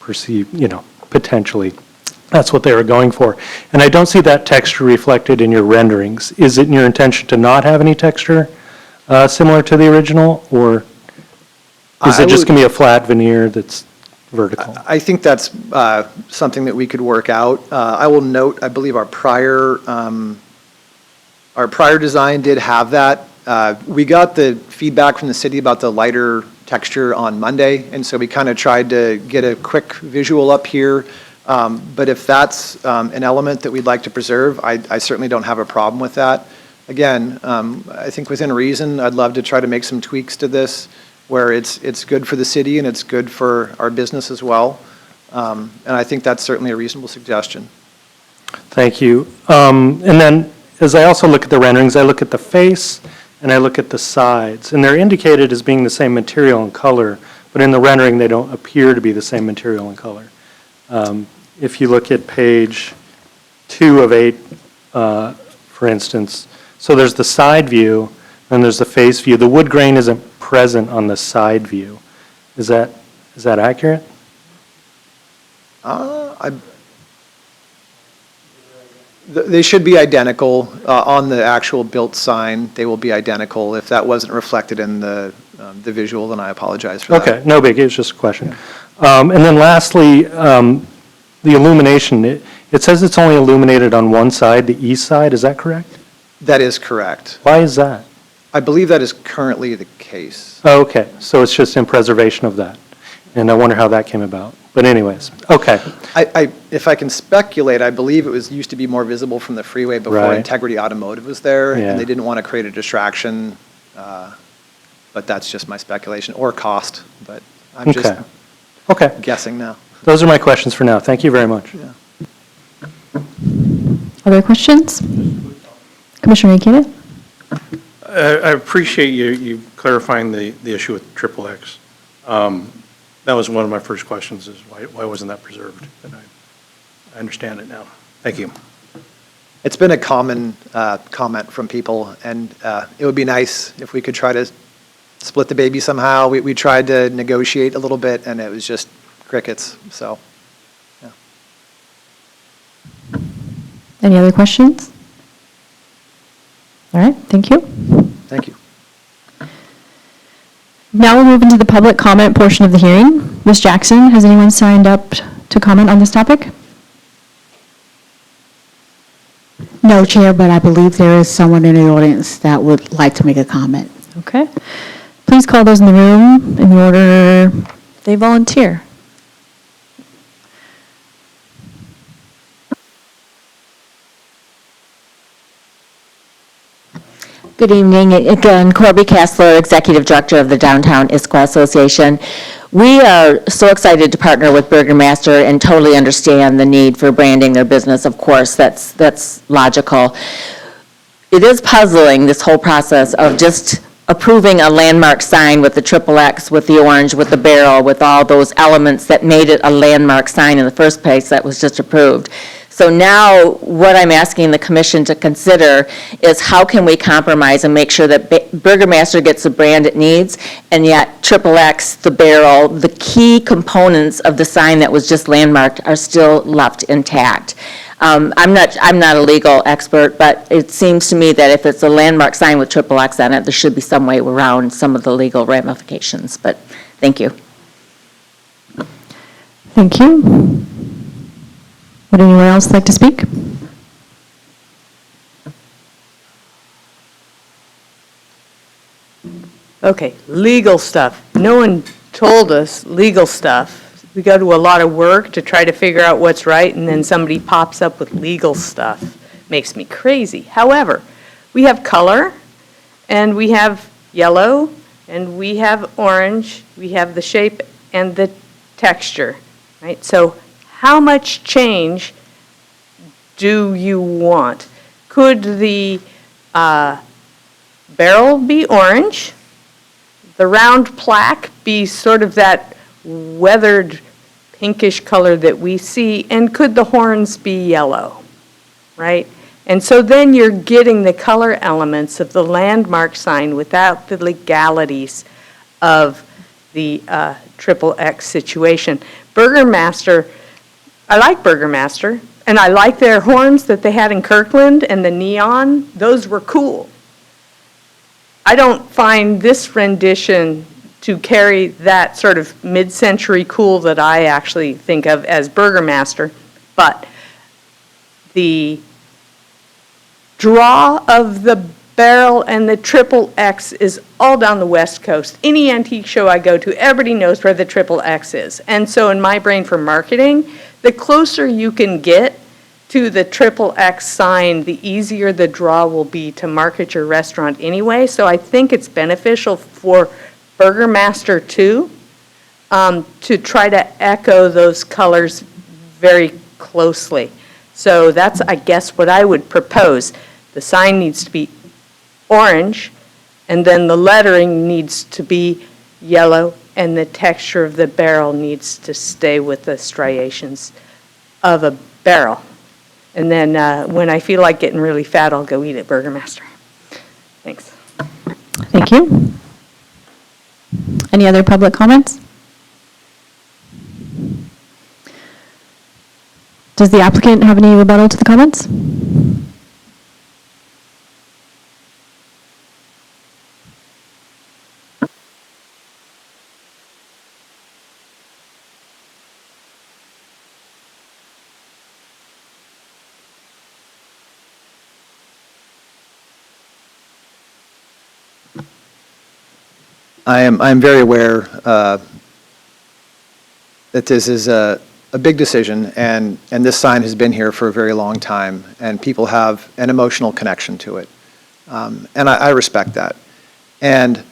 potentially. That's what they were going for. And I don't see that texture reflected in your renderings. Is it in your intention to not have any texture similar to the original, or is it just going to be a flat veneer that's vertical? I think that's something that we could work out. I will note, I believe our prior design did have that. We got the feedback from the city about the lighter texture on Monday, and so we kind of tried to get a quick visual up here But if that's an element that we'd like to preserve, I certainly don't have a problem with that. Again, I think within reason, I'd love to try to make some tweaks to this where it's good for the city and it's good for our business as well. And I think that's certainly a reasonable suggestion. Thank you. And then, as I also look at the renderings, I look at the face and I look at the sides, and they're indicated as being the same material and color, but in the rendering, they don't appear to be the same material and color. If you look at page 2 of 8, for instance, so there's the side view, and there's the face view. The wood grain isn't present on the side view. Is that accurate? They should be identical. On the actual built sign, they will be identical. If that wasn't reflected in the visual, then I apologize for that. Okay, no big, it's just a question. And then lastly, the illumination, it says it's only illuminated on one side, the east side, is that correct? That is correct. Why is that? I believe that is currently the case. Oh, okay, so it's just in preservation of that. And I wonder how that came about. But anyways, okay. If I can speculate, I believe it used to be more visible from the freeway before Right. Integrity Automotive was there, Yeah. and they didn't want to create a distraction, but that's just my speculation, or cost, but I'm just Okay. Okay, guessing now. those are my questions for now. Thank you very much. Other questions? Commissioner Ikeda? I appreciate you clarifying the issue with Triple X. That was one of my first questions, is why wasn't that preserved? And I understand it now. Thank you. It's been a common comment from people, and it would be nice if we could try to split the baby somehow. We tried to negotiate a little bit, and it was just crickets, so, yeah. Any other questions? All right, thank you. Thank you. Now we'll move into the public comment portion of the hearing. Ms. Jackson, has anyone signed up to comment on this topic? No, Chair, but I believe there is someone in the audience that would like to make a comment. Okay. Please call those in the room in the order they volunteer. Good evening. Again, Corby Kessler, Executive Director of the Downtown Issaquah Association. We are so excited to partner with Burgermaster and totally understand the need for branding their business. Of course, that's logical. It is puzzling, this whole process of just approving a landmark sign with the triple X, with the orange, with the barrel, with all those elements that made it a landmark sign in the first place that was just approved. So now, what I'm asking the commission to consider is how can we compromise and make sure that Burgermaster gets the brand it needs, and yet Triple X, the barrel, the key components of the sign that was just landmarked are still left intact. I'm not a legal expert, but it seems to me that if it's a landmark sign with Triple X on it, there should be some way around some of the legal ramifications. But thank you. Thank you. Would anyone else like to speak? Okay, legal stuff. No one told us legal stuff. We go to a lot of work to try to figure out what's right, and then somebody pops up with legal stuff. Makes me crazy. However, we have color, and we have yellow, and we have orange, we have the shape and the texture, right? So how much change do you want? Could the barrel be orange? The round plaque be sort of that weathered pinkish color that we see? And could the horns be yellow, right? And so then you're getting the color elements of the landmark sign without the legalities of the Triple X situation. Burgermaster, I like Burgermaster, and I like their horns that they had in Kirkland and the neon. Those were cool. I don't find this rendition to carry that sort of mid-century cool that I actually think of as Burgermaster, but the draw of the barrel and the Triple X is all down the West Coast. Any antique show I go to, everybody knows where the Triple X is. And so in my brain for marketing, the closer you can get to the triple X sign, the easier the draw will be to market your restaurant anyway. So I think it's beneficial for Burgermaster too, to try to echo those colors very closely. So that's, I guess, what I would propose. The sign needs to be orange, and then the lettering needs to be yellow, and the texture of the barrel needs to stay with the striations of a barrel. And then when I feel like getting really fat, I'll go eat at Burgermaster. Thanks. Thank you. Any other public comments? Does the applicant have any rebuttal to the comments? I'm very aware that this is a big decision, and this sign has been here for a very long time, and people have an emotional connection to it. And I respect that. And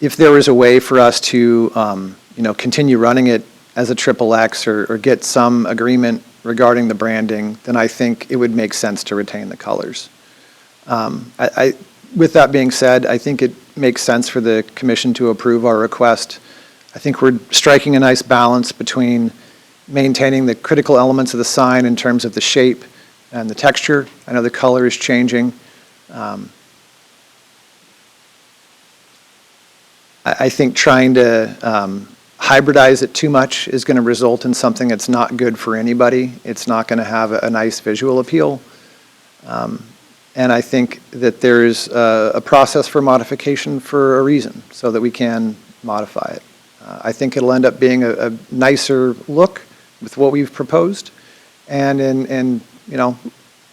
if there was a way for us to, continue running it as a triple X or get some agreement regarding the branding, then I think it would make sense to retain the colors. With that being said, I think it makes sense for the commission to approve our request. I think we're striking a nice balance between maintaining the critical elements of the sign in terms of the shape and the texture. I know the color is changing. I think trying to hybridize it too much is going to result in something that's not good for anybody. It's not going to have a nice visual appeal. And I think that there's a process for modification for a reason, so that we can modify it. I think it'll end up being a nicer look with what we've proposed. And in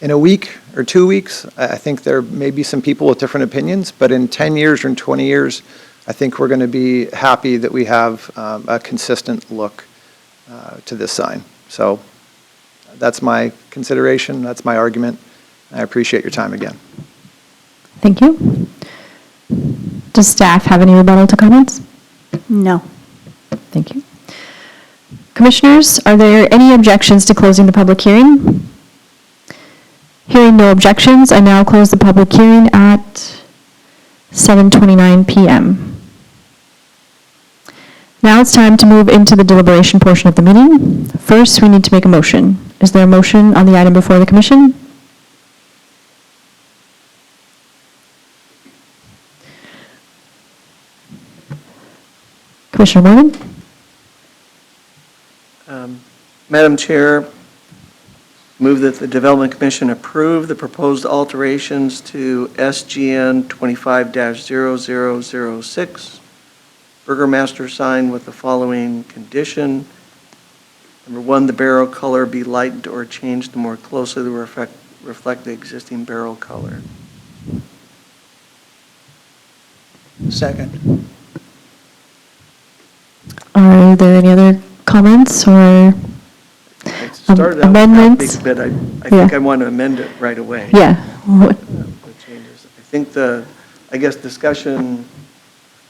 a week or 2 weeks, I think there may be some people with different opinions, but in 10 years or in 20 years, I think we're going to be happy that we have a consistent look to this sign. So that's my consideration, that's my argument. I appreciate your time again. Thank you. Does staff have any rebuttal to comments? No. Thank you. Commissioners, are there any objections to closing the public hearing? Hearing no objections, I now close the public hearing at 7:29 p.m. Now it's time to move into the deliberation portion of the meeting. First, we need to make a motion. Is there a motion on the item before the commission? Commissioner Morgan? Madam Chair, move that the Development Commission approve the proposed alterations to SGN 25-0006, Burgermaster sign with the following condition. Number one, the barrel color be lightened or changed to more closely reflect the existing barrel color. Second. Are there any other comments or It started out amendments? big, but I think I want to amend it right away. Yeah. The changes. I think I guess discussion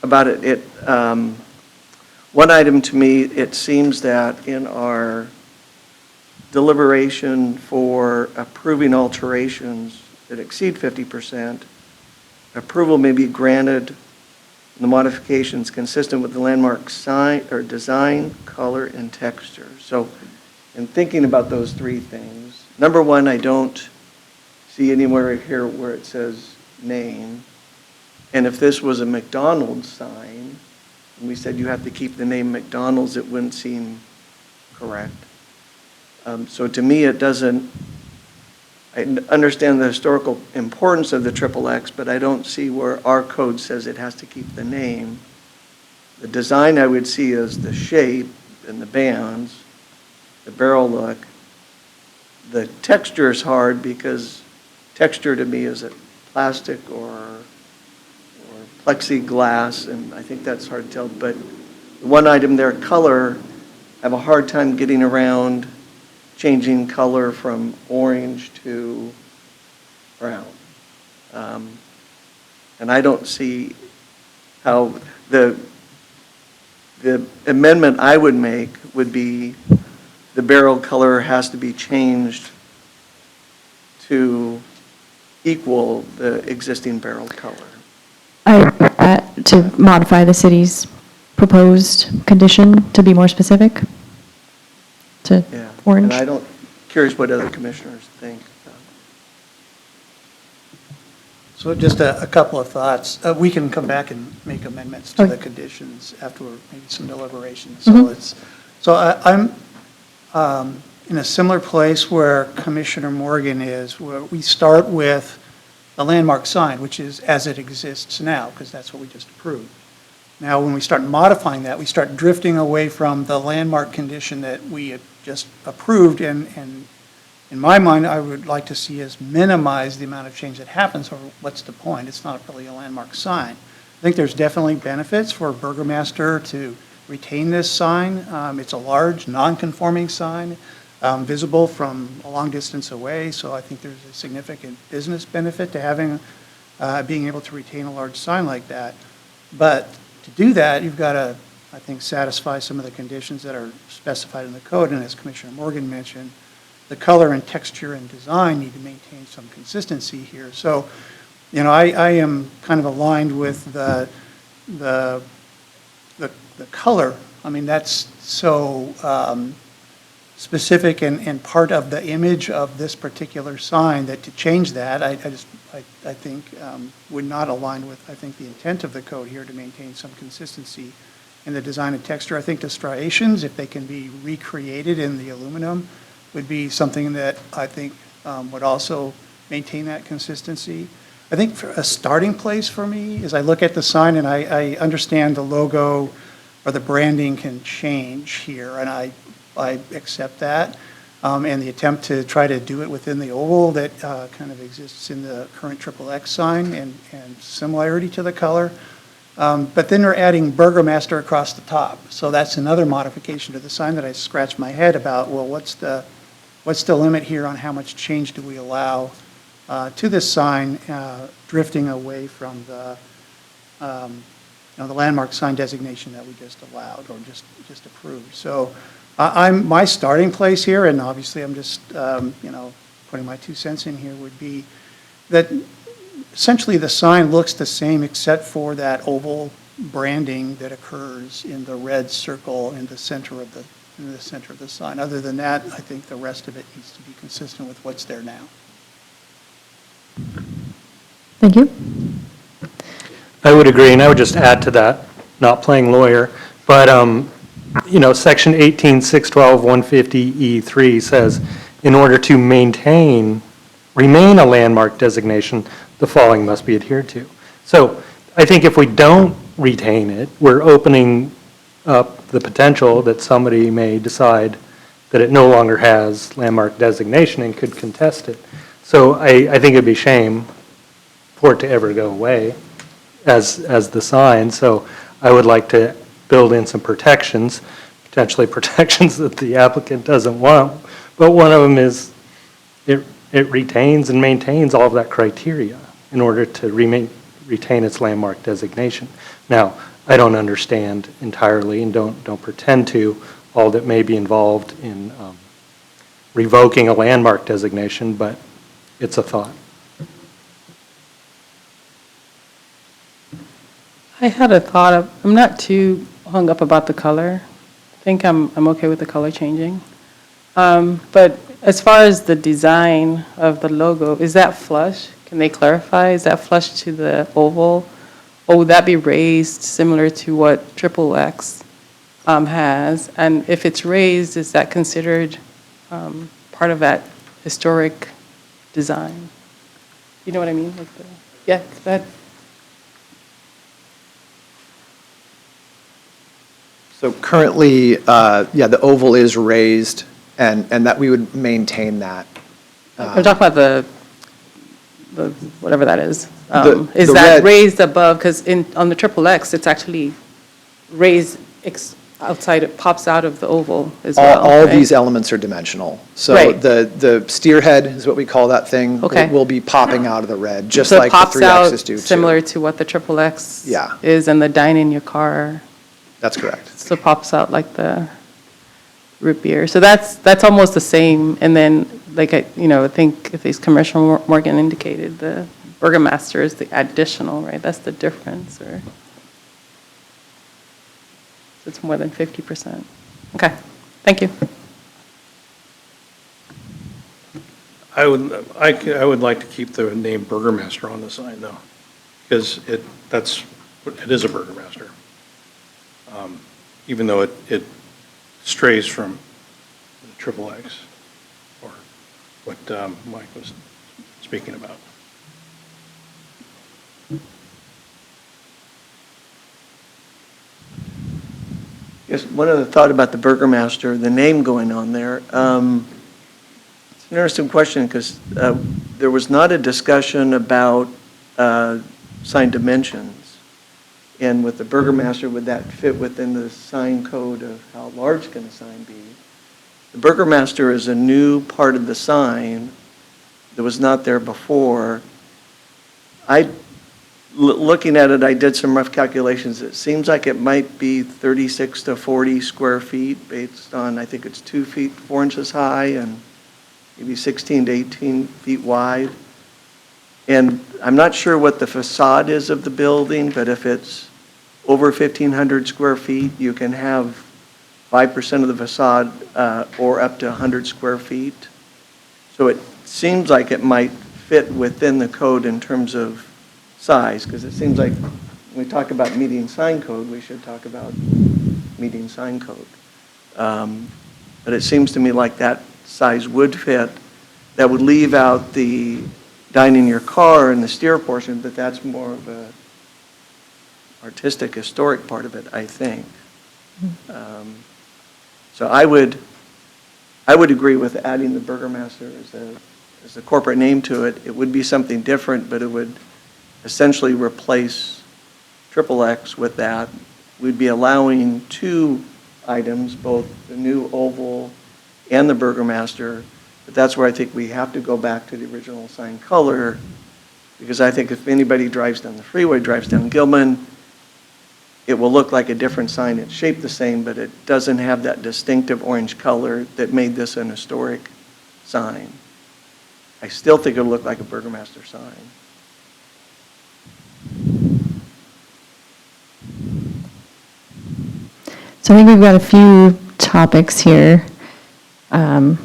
about it, one item to me, it seems that in our deliberation for approving alterations that exceed 50%, approval may be granted the modifications consistent with the landmark sign or design, color, and texture. So in thinking about those three things, number one, I don't see anywhere here where it says name. And if this was a McDonald's sign, and we said you have to keep the name McDonald's, it wouldn't seem correct. So to me, it doesn't, I understand the historical importance of the triple X, but I don't see where our code says it has to keep the name. The design I would see is the shape and the bands, the barrel look. The texture is hard because texture to me is a plastic or plexiglass, and I think that's hard to tell. But the one item there, color, I have a hard time getting around changing color from orange to brown. And I don't see how the amendment I would make would be the barrel color has to be changed to equal the existing barrel color. To modify the city's proposed condition, to be more specific, to Yeah. orange. And I don't, curious what other commissioners think. So just a couple of thoughts. We can come back and make amendments to the conditions after maybe some deliberations. So I'm in a similar place where Commissioner Morgan is, where we start with the landmark sign, which is as it exists now, because that's what we just approved. Now, when we start modifying that, we start drifting away from the landmark condition that we had just approved, and in my mind, I would like to see us minimize the amount of change that happens, or what's the point? It's not really a landmark sign. I think there's definitely benefits for Burgermaster to retain this sign. It's a large, non-conforming sign, visible from a long distance away, so I think there's a significant business benefit to having, being able to retain a large sign like that. But to do that, you've got to, I think, satisfy some of the conditions that are specified in the code, and as Commissioner Morgan mentioned, the color and texture and design need to maintain some consistency here. So, you know, I am kind of aligned with the color. I mean, that's so specific and part of the image of this particular sign that to change that, I think would not align with, I think, the intent of the code here to maintain some consistency in the design and texture. I think the striations, if they can be recreated in the aluminum, would be something that I think would also maintain that consistency. I think for a starting place for me is I look at the sign and I understand the logo or the branding can change here, and I accept that. And the attempt to try to do it within the oval that kind of exists in the current XXX sign and similarity to the color. But then we're adding Burgermaster across the top. So that's another modification to the sign that I scratched my head about, well, what's the limit here on how much change do we allow to this sign, drifting away from the landmark sign designation that we just allowed or just approved. So my starting place here, and obviously I'm just putting my 2 cents in here, would be that essentially the sign looks the same except for that oval branding that occurs in the red circle in the center of the sign. Other than that, I think the rest of it needs to be consistent with what's there now. Thank you. I would agree, and I would just add to that, not playing lawyer, but, Section 18612-150E3 says, in order to remain a landmark designation, the following must be adhered to. So I think if we don't retain it, we're opening up the potential that somebody may decide that it no longer has landmark designation and could contest it. So I think it'd be a shame for it to ever go away as the sign. So I would like to build in some protections, potentially protections that the applicant doesn't want. But one of them is it retains and maintains all of that criteria in order to retain its landmark designation. Now, I don't understand entirely and don't pretend to all that may be involved in revoking a landmark designation, but it's a thought. I had a thought I'm not too hung up about the color. I think I'm okay with the color changing. But as far as the design of the logo, is that flush? Can they clarify? Is that flush to the oval? Or would that be raised similar to what XXX has? And if it's raised, is that considered part of that historic design? You know what I mean? Yeah, that. So currently, the oval is raised, and that we would maintain that. I'm talking about the whatever that is. Is the that red- raised above? Because on the XXX, it's actually raised outside, it pops out of the oval as All, well, all right? these elements are dimensional. So Right. the steer head is what we call that thing. Okay. Will be popping out of the red, just So it like the pops three out X's do too. similar to what the triple X Yeah. is and the dine in your car. That's correct. So it pops out like the root beer. So that's almost the same. And then, like, I think if Commissioner Morgan indicated, the Burgermaster is the additional, right? That's the difference, or it's more than 50%. Okay, thank you. I would like to keep the name Burgermaster on the sign, though, because it is a Burgermaster. Even though it strays from the triple X, or what Mike was speaking about. Yes, one other thought about the Burgermaster, the name going on there. It's an interesting question because there was not a discussion about sign dimensions. And with the Burgermaster, would that fit within the sign code of how large can a sign be? The Burgermaster is a new part of the sign that was not there before. Looking at it, I did some rough calculations. It seems like it might be 36 to 40 square feet based on, I think it's 2 feet, 4 inches high and maybe 16 to 18 feet wide. And I'm not sure what the facade is of the building, but if it's over 1,500 square feet, you can have 5% of the facade or up to 100 square feet. So it seems like it might fit within the code in terms of size, because it seems like when we talk about meeting sign code, we should talk about meeting sign code. But it seems to me like that size would fit. That would leave out the dine in your car and the steer portion, but that's more of a artistic, historic part of it, I think. So I would agree with adding the Burgermaster as a corporate name to it. It would be something different, but it would essentially replace triple X with that. We'd be allowing 2 items, both the new oval and the Burgermaster, but that's where I think we have to go back to the original sign color, because I think if anybody drives down the freeway, drives down Gilman, it will look like a different sign. It's shaped the same, but it doesn't have that distinctive orange color that made this an historic sign. I still think it'll look like a Burgermaster sign. So I think we've got a few topics here. Maybe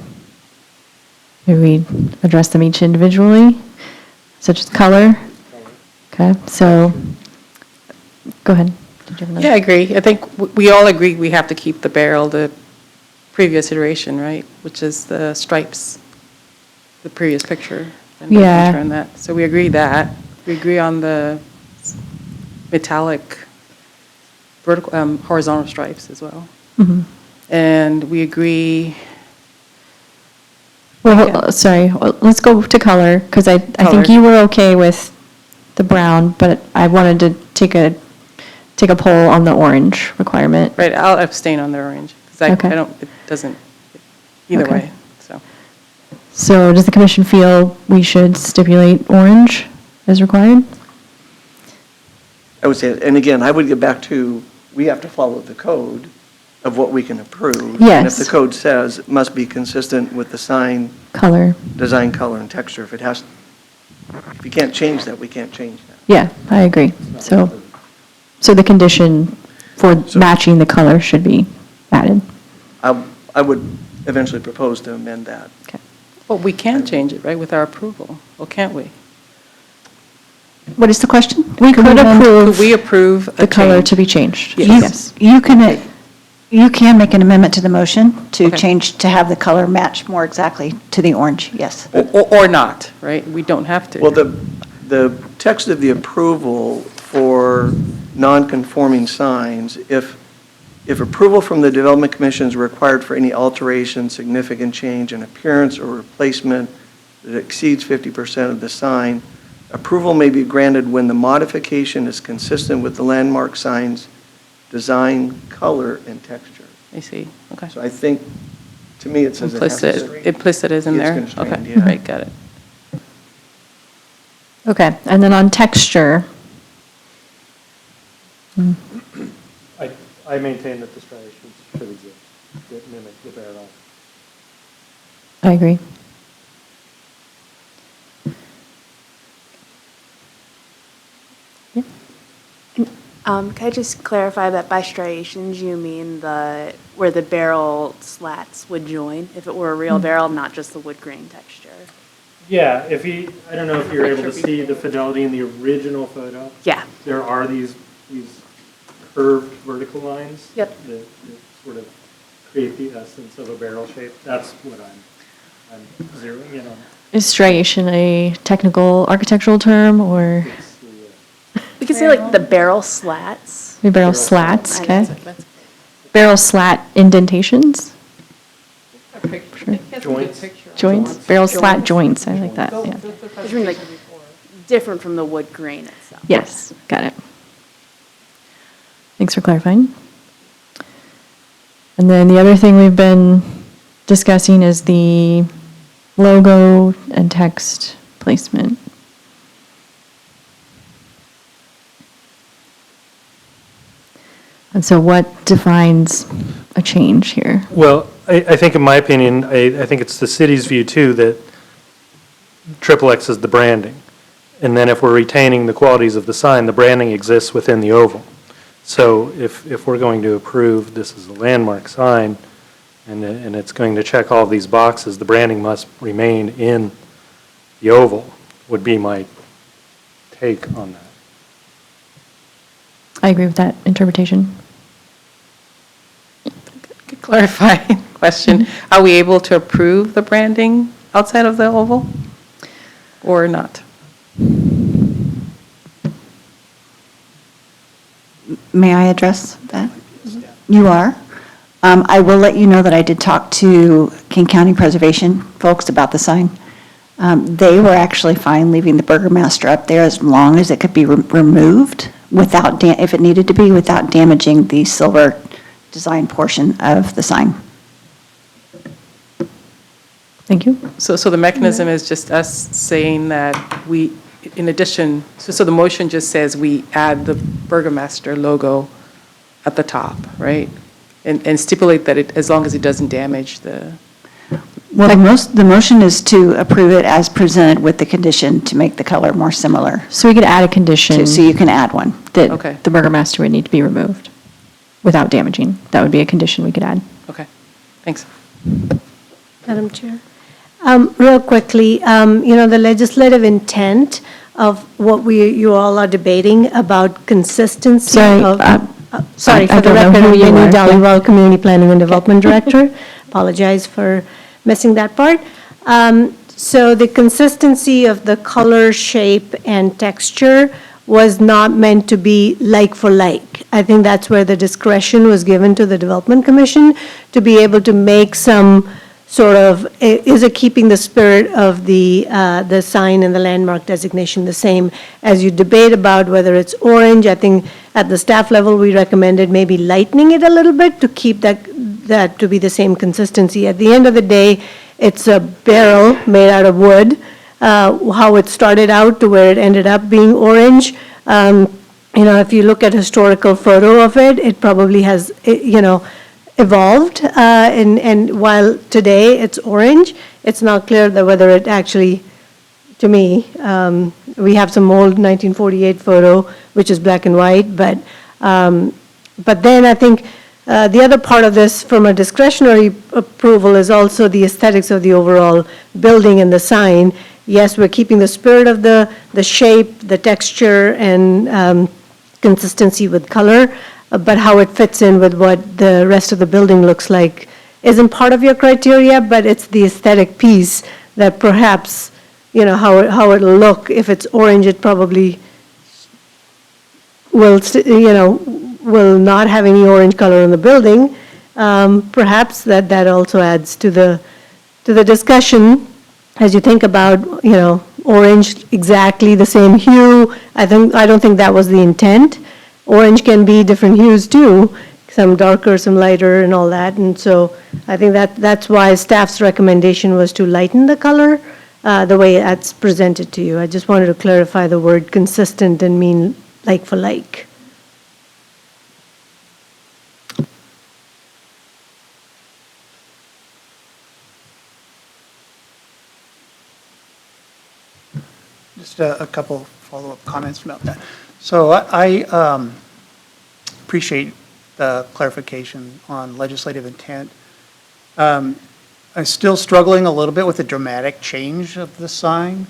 we address them each individually, such as color. Okay, so, go ahead. Did you have another? Yeah, I agree. I think we all agree we have to keep the barrel, the previous iteration, right? Which is the stripes, the previous picture. And we can Yeah. turn that. So we agree that. We agree on the metallic vertical, horizontal stripes as well. Mhm. And we agree, Well, Yeah. sorry, let's go to color, because I Color. think you were okay with the brown, but I wanted to take a poll on the orange requirement. right, I'll abstain on the orange, because Okay. I don't, it doesn't, either Okay. way, so. So does the commission feel we should stipulate orange as required? I would say, and again, I would get back to, we have to follow the code of what we can approve. And if Yes. the code says it must be consistent with the sign, Color, design, color, and texture, if you can't change that, we can't change that. yeah, I agree. So the condition for matching the color should be added. I would eventually propose to amend that. Okay. Well, we can change it, right, with our approval, or can't we? What is the question? We could approve Could we approve a the color change? to be changed. Yes. You can make an amendment to the motion to Okay. change, to have the color match more exactly to the orange, yes. Or not, right? We don't have to. Well, the text of the approval for non-conforming signs, if approval from the Development Commission is required for any alteration, significant change in appearance or replacement that exceeds 50% of the sign, approval may be granted when the modification is consistent with the landmark signs design, color, and texture. I see, okay. So I think, to me, it says it has to Implicit, implicit is in It's there? constrained, Okay, yeah. right, got it. Okay, and then on texture, I maintain that the striations should exist, that mimic the bare line. I agree. Can I just clarify that by striations, you mean where the barrel slats would join? If it were a real barrel, not just the wood grain texture? Yeah, I don't know if you're able to see the fidelity in the original photo. Yeah. There are these curved vertical lines. Yep. That sort of create the essence of a barrel shape. That's what I'm zeroing in on. Is striation a technical architectural term, or It's the, We could say like the barrel slats. maybe barrel slats, okay? That's- Barrel slat indentations? joints. Joints, barrel slat joints, I like that, yeah. I mean like different from the wood grain itself. Yes, got it. Thanks for clarifying. And then the other thing we've been discussing is the logo and text placement. And so what defines a change here? Well, I think in my opinion, I think it's the city's view too, that XXX is the branding. And then if we're retaining the qualities of the sign, the branding exists within the oval. So if we're going to approve this is a landmark sign, and it's going to check all of these boxes, the branding must remain in the oval, would be my take on that. I agree with that interpretation. Good clarifying question. Are we able to approve the branding outside of the oval or not? May I address that? You are. I will let you know that I did talk to King County Preservation folks about the sign. They were actually fine leaving the Burgermaster up there as long as it could be removed without, if it needed to be, without damaging the silver design portion of the sign. Thank you. So the mechanism is just us saying that we, in addition, so the motion just says we add the Burgermaster logo at the top, right? And stipulate that it, as long as it doesn't damage the, Well, the motion is to approve it as presented with the condition to make the color more similar. So we could add a condition So you can add one. that Okay. the Burgermaster would need to be removed without damaging. That would be a condition we could add. okay, thanks. Madam Chair. Real quickly, the legislative intent of what you all are debating about consistency Sorry, of, sorry, I for the don't know record, who I'm you Jenny are. Dhaliwal, Community Planning and Development Director. Apologize for missing that part. So the consistency of the color, shape, and texture was not meant to be like for like. I think that's where the discretion was given to the Development Commission to be able to make some sort of, is it keeping the spirit of the sign and the landmark designation the same? As you debate about whether it's orange, I think at the staff level, we recommended maybe lightening it a little bit to keep that to be the same consistency. At the end of the day, it's a barrel made out of wood. How it started out to where it ended up being orange. If you look at historical photo of it, it probably has, evolved. And while today it's orange, it's not clear that whether it actually, to me, we have some old 1948 photo, which is black and white, but then I think the other part of this, from a discretionary approval, is also the aesthetics of the overall building and the sign. Yes, we're keeping the spirit of the shape, the texture, and consistency with color, but how it fits in with what the rest of the building looks like isn't part of your criteria, but it's the aesthetic piece that perhaps, how it'll look. If it's orange, it probably will not have any orange color in the building. Perhaps that also adds to the discussion as you think about, orange exactly the same hue. I don't think that was the intent. orange can be different hues too, some darker, some lighter and all that. And so I think that's why staff's recommendation was to lighten the color the way that's presented to you. I just wanted to clarify the word consistent and mean like for like. Just a couple follow-up comments about that. So I appreciate the clarification on legislative intent. I'm still struggling a little bit with the dramatic change of the sign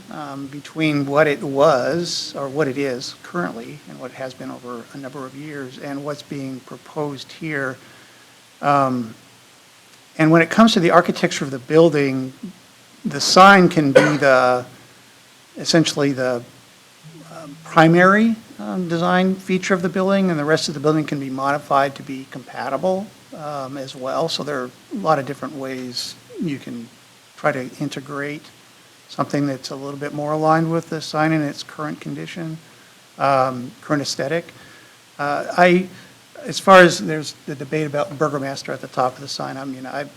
between what it was, or what it is currently, and what it has been over a number of years, and what's being proposed here. And when it comes to the architecture of the building, the sign can be essentially the primary design feature of the building, and the rest of the building can be modified to be compatible as well. So there are a lot of different ways you can try to integrate something that's a little bit more aligned with the sign in its current condition, current aesthetic. As far as there's the debate about Burgermaster at the top of the sign, I mean, I'm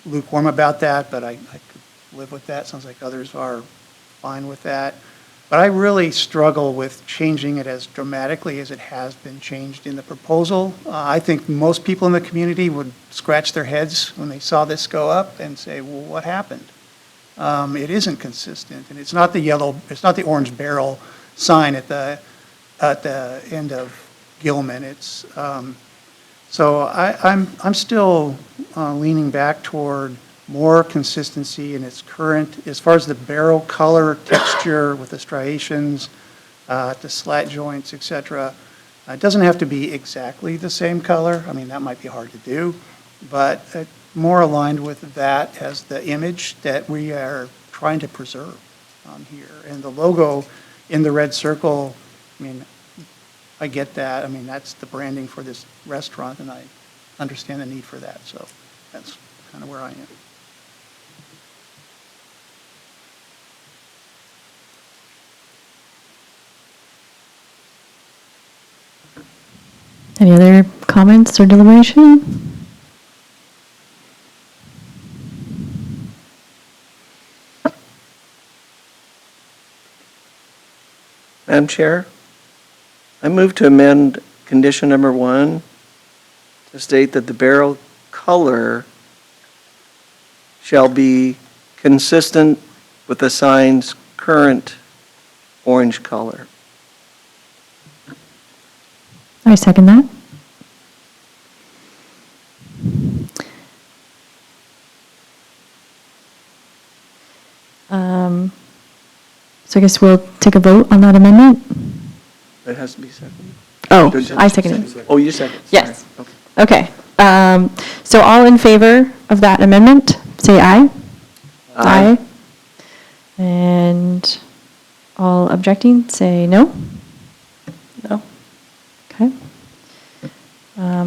lukewarm about that, but I could live with that. Sounds like others are fine with that. But I really struggle with changing it as dramatically as it has been changed in the proposal. I think most people in the community would scratch their heads when they saw this go up and say, well, what happened? It isn't consistent, and it's not the orange barrel sign at the end of Gilman. It's so I'm still leaning back toward more consistency in its current, as far as the barrel color, texture with the striations, the slat joints, et cetera. It doesn't have to be exactly the same color. I mean, that might be hard to do, but more aligned with that as the image that we are trying to preserve here. And the logo in the red circle, I mean, I get that. I mean, that's the branding for this restaurant, and I understand the need for that. So that's kind of where I am. Any other comments or deliberation? Madam Chair, I move to amend condition number 1 to state that the barrel color shall be consistent with the sign's current orange color. I second that. So I guess we'll take a vote on that amendment. It has to be seconded. Oh, I second it. Oh, you second. Yes. Sorry. Okay. Okay. So all in favor of that amendment, say aye. Aye. And all objecting, say no. No. Okay.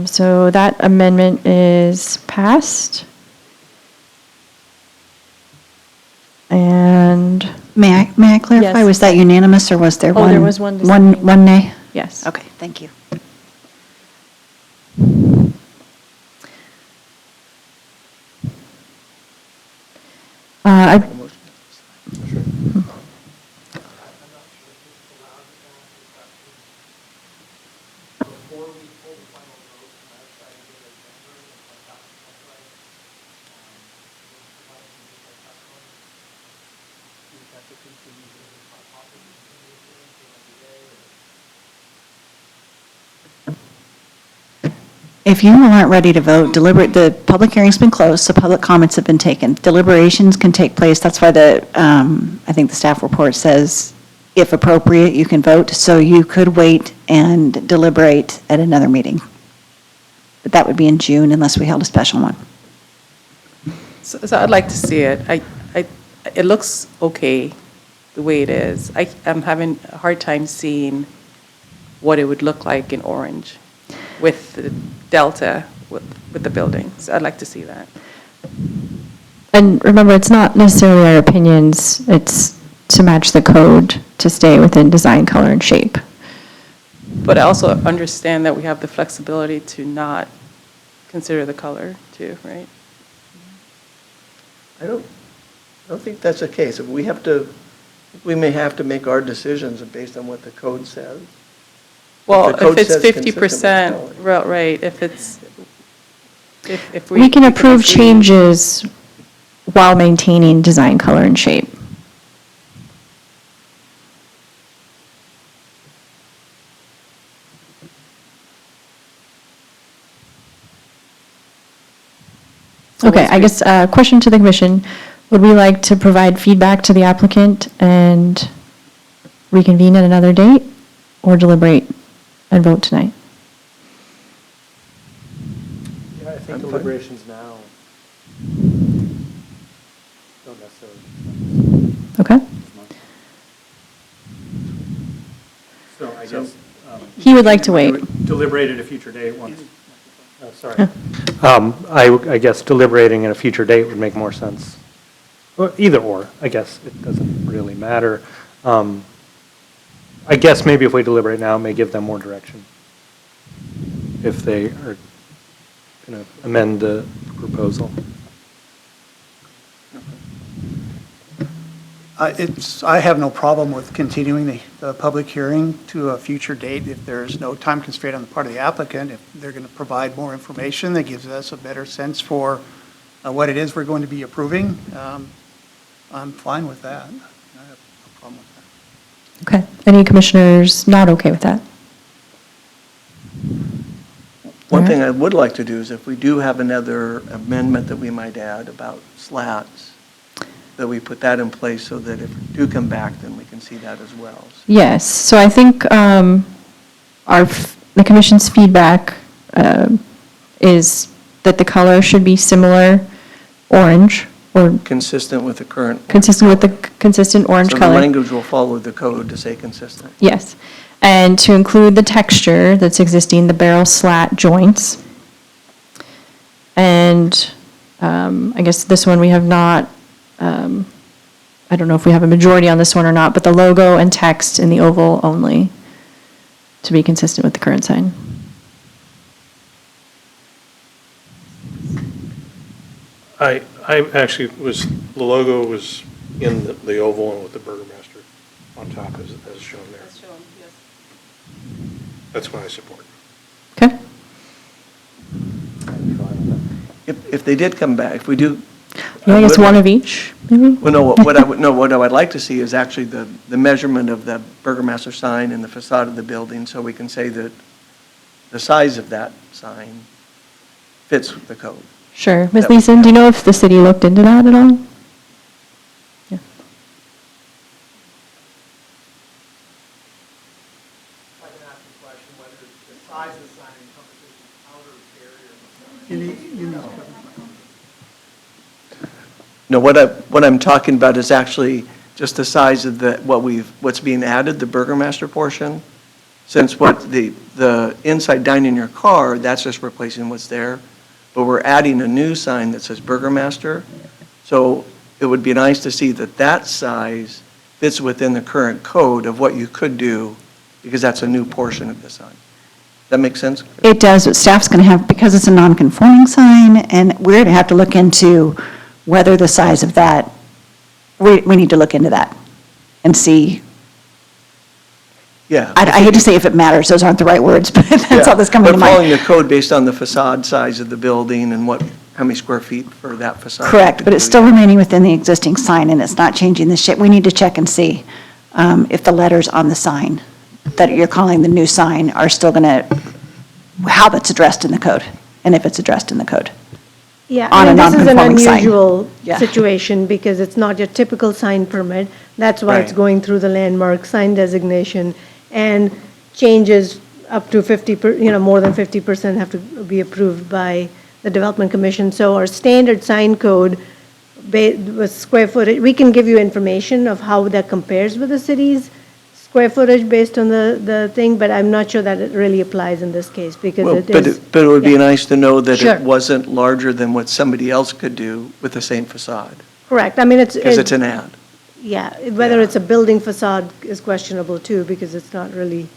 So that amendment is passed. And, May I clarify? Yes. Was that unanimous, or was there one? Oh, there was one One nay? yes. Okay, thank you. I- If you aren't ready to vote, the public hearing's been closed, so public comments have been taken. Deliberations can take place. That's why I think the staff report says, if appropriate, you can vote. So you could wait and deliberate at another meeting. But that would be in June unless we held a special one. So I'd like to see it. It looks okay the way it is. I'm having a hard time seeing what it would look like in orange with the delta with the building. So I'd like to see that. And remember, it's not necessarily our opinions, it's to match the code to stay within design, color, and shape. But I also understand that we have the flexibility to not consider the color too, right? I don't think that's the case. If we have to, we may have to make our decisions based on what the code says. Well, the code if it's says consistent with 50%, the color. right, if it's, if We can approve agree- changes while maintaining design, color, and shape. Okay, I guess, question to the commission, would we like to provide feedback to the applicant and reconvene at another date, or deliberate and vote tonight? Yeah, I think I'm fine. deliberations now don't necessarily. Okay? So I guess. He would like to wait. Deliberate at a future date once, oh, sorry. I guess deliberating at a future date would make more sense. Well, either or, I guess, it doesn't really matter. I guess maybe if we deliberate now, it may give them more direction. If they are going to amend the proposal. I have no problem with continuing the public hearing to a future date if there's no time constraint on the part of the applicant. If they're going to provide more information that gives us a better sense for what it is we're going to be approving, I'm fine with that. I have no problem with that. Okay. Any commissioners not okay with that? One thing I would like to do is if we do have another amendment that we might add about slats, that we put that in place so that if we do come back, then we can see that as well. Yes, so I think the commission's feedback is that the color should be similar orange, or Consistent with the current. consistent with the consistent orange So the color. language will follow the code to say consistent. Yes, and to include the texture that's existing, the barrel slat joints. And I guess this one we have not, I don't know if we have a majority on this one or not, but the logo and text in the oval only, to be consistent with the current sign. I actually the logo was in the oval and with the Burgermaster on top as shown there. That's what I support. Okay? If they did come back, if we do. Yeah, I guess would- one of each, maybe? Well, no, what I would like to see is actually the measurement of the Burgermaster sign and the facade of the building, so we can say that the size of that sign fits the code. Sure. Ms. That would Leeson, do you know if the city looked into that at all? Yeah. I can ask the question whether the size of the sign encompasses the outer barrier. No, what I'm talking about is actually just the size of what's being added, the Burgermaster portion. Since what the inside dining in your car, that's just replacing what's there. But we're adding a new sign that says Burgermaster. So it would be nice to see that size fits within the current code of what you could do, because that's a new portion of the sign. That make sense? It does, but staff's going to have, because it's a non-conforming sign, and we're going to have to look into whether the size of that, we need to look into that and see. Yeah. I hate to say if it matters, those aren't the right words, but that's Yeah, all that's coming to But following mind. the code based on the facade size of the building and how many square feet for that facade. Correct, but it's still remaining within the existing sign, and it's not changing the shape. We need to check and see if the letters on the sign that you're calling the new sign are still going to, how that's addressed in the code, and if it's addressed in the code. Yeah, On I a mean, this is an non-conforming sign. unusual Yeah. situation because it's not your typical sign permit. That's why it's Right. going through the landmark sign designation, and changes up to 50%, more than 50% have to be approved by the Development Commission. So our standard sign code with square footage, we can give you information of how that compares with the city's square footage based on the thing, but I'm not sure that it really applies in this case because Well, it but is. but it would be yeah. nice to know that Sure. it wasn't larger than what somebody else could do with the same facade, Correct, I mean, because it's an ad. Yeah, whether Yeah. it's a building facade is questionable too, because it's not really,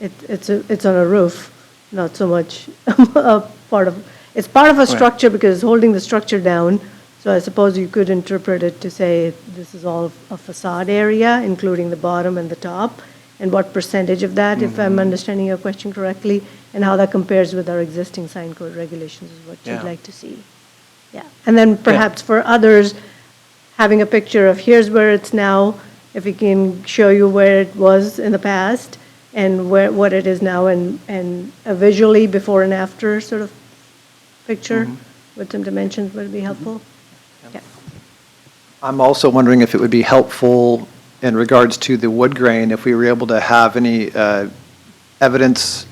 It's on a roof, not so much a part of, it's part of a structure because it's holding the structure down. So I suppose you could interpret it to say this is all a facade area, including the bottom and the top, and what percentage of that, if I'm understanding your question correctly, and how that compares with our existing sign code regulations is what you'd Yeah. like to see. Yeah, and then perhaps for others, having a picture of here's where it's now, if we can show you where it was in the past and what it is now, and a visually before and after sort of picture with some dimensions would be helpful. Yeah. I'm also wondering if it would be helpful in regards to the wood grain, if we were able to have any evidence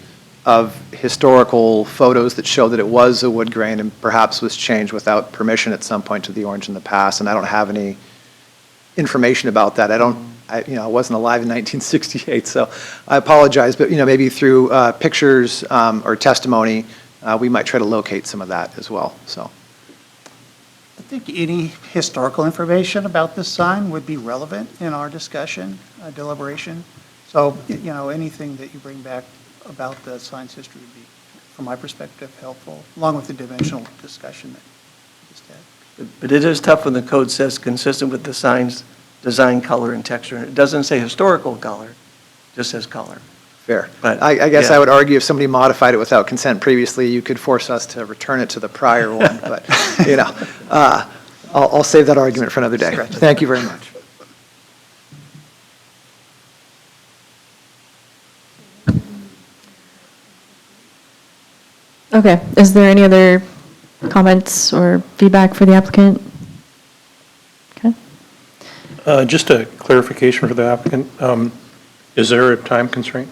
of historical photos that show that it was a wood grain and perhaps was changed without permission at some point to the orange in the past, and I don't have any information about that. I wasn't alive in 1968, so I apologize, but, maybe through pictures or testimony, we might try to locate some of that as well, so. I think any historical information about this sign would be relevant in our discussion, deliberation. So, anything that you bring back about the sign's history would be, from my perspective, helpful, along with the dimensional discussion that we just had. But it is tough when the code says consistent with the sign's design, color, and texture. It doesn't say historical color, it just says color. Fair. But, I guess yeah. I would argue if somebody modified it without consent previously, you could force us to return it to the prior one, but, I'll save that argument for another day. Thank you very much. Okay, is there any other comments or feedback for the applicant? Okay. Just a clarification for the applicant. Is there a time constraint?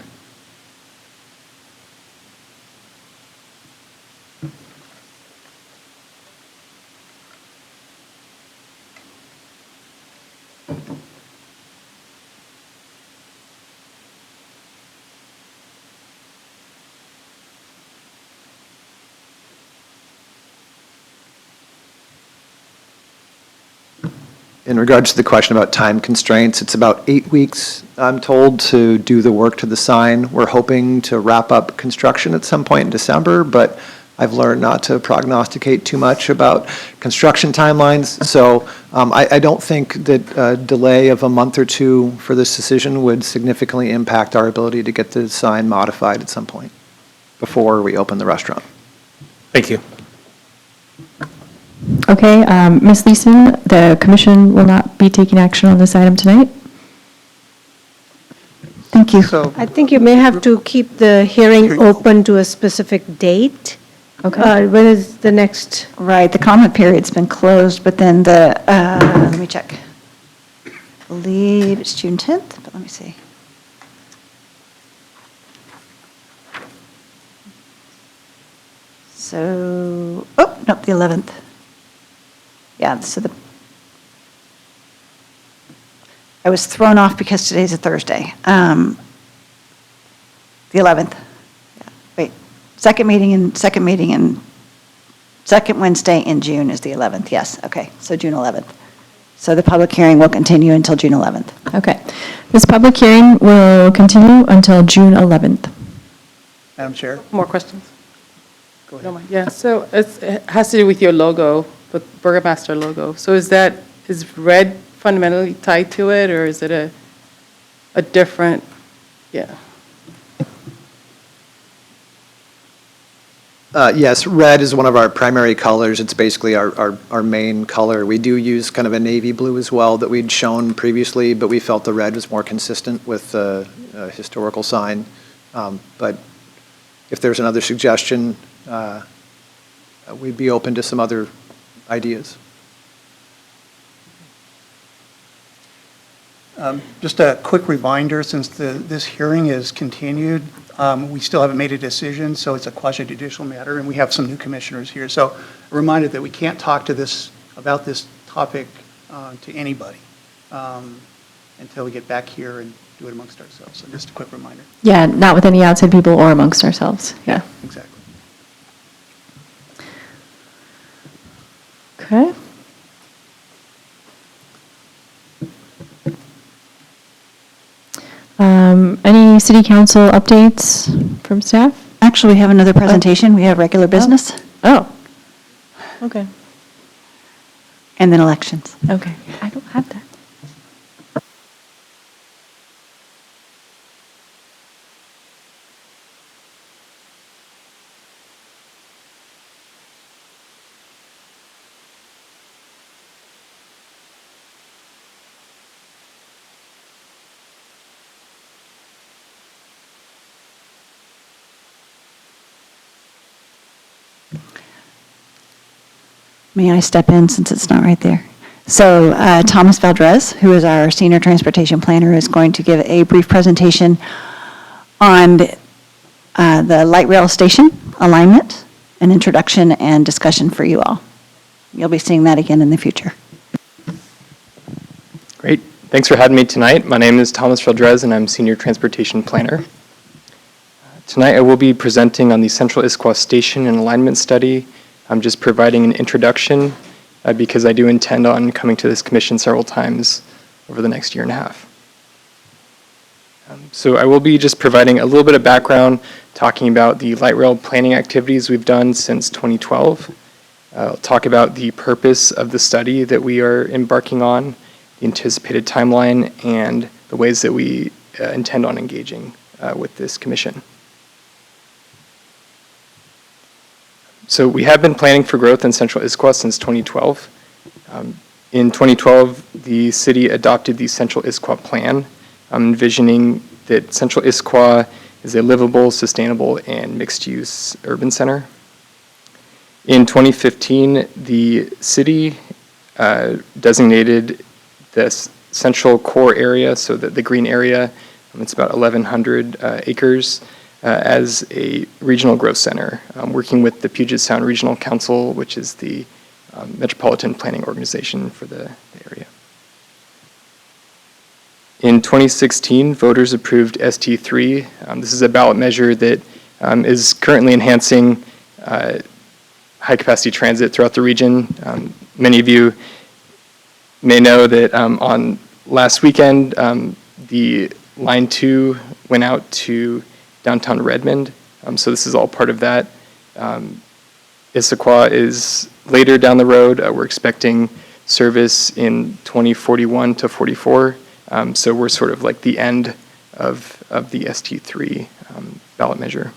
In regards to the question about time constraints, it's about 8 weeks, I'm told, to do the work to the sign. We're hoping to wrap up construction at some point in December, but I've learned not to prognosticate too much about construction timelines. So I don't think that a delay of a month or two for this decision would significantly impact our ability to get the sign modified at some point before we open the restaurant. Thank you. Okay, Ms. Leeson, the commission will not be taking action on this item tonight. Thank you. So, I think you may have to keep the hearing open to a specific date. Okay. When is the next? Right, the comment period's been closed, but then let me check. I believe it's June 10th, but let me see. So, nope, the 11th. Yeah, so I was thrown off because today's a Thursday. The 11th. Yeah, wait, second Wednesday in June is the 11th, yes, okay, so June 11th. So the public hearing will continue until June 11th. Okay. This public hearing will continue until June 11th. Madam Chair? More questions? Go ahead. Yeah, so it has to do with your logo, the Burgermaster logo. So is red fundamentally tied to it, or is it a different, yeah? Yes, red is one of our primary colors. It's basically our main color. We do use kind of a navy blue as well that we'd shown previously, but we felt the red was more consistent with the historical sign. But if there's another suggestion, we'd be open to some other ideas. Just a quick reminder, since this hearing is continued, we still haven't made a decision, so it's a quasi-judicial matter, and we have some new commissioners here. So a reminder that we can't talk about this topic to anybody until we get back here and do it amongst ourselves. So just a quick reminder. Yeah, not with any outside people or amongst ourselves, yeah. Exactly. Okay. Any city council updates from staff? Actually, we have another presentation. We have regular business Oh, okay, and then elections. okay. I don't have that. May I step in since it's not right there? So Thomas Valdrez, who is our Senior Transportation Planner, is going to give a brief presentation on the light rail station alignment, an introduction and discussion for you all. You'll be seeing that again in the future. Great. Thanks for having me tonight. My name is Thomas Valdrez, and I'm Senior Transportation Planner. Tonight, I will be presenting on the Central Issaquah Station and Alignment Study. I'm just providing an introduction because I do intend on coming to this commission several times over the next year and a half. So I will be just providing a little bit of background, talking about the light rail planning activities we've done since 2012. I'll talk about the purpose of the study that we are embarking on, the anticipated timeline, and the ways that we intend on engaging with this commission. So we have been planning for growth in Central Issaquah since 2012. In 2012, the city adopted the Central Issaquah Plan, envisioning that Central Issaquah is a livable, sustainable, and mixed-use urban center. In 2015, the city designated this central core area, so that the green area, it's about 1,100 acres, as a regional growth center, working with the Puget Sound Regional Council, which is the metropolitan planning organization for the area. In 2016, voters approved ST3. This is a ballot measure that is currently enhancing high-capacity transit throughout the region. Many of you may know that on last weekend, the Line 2 went out to downtown Redmond, so this is all part of that. Issaquah is later down the road. We're expecting service in 2041 to 44, so we're sort of like the end of the ST3 ballot measure.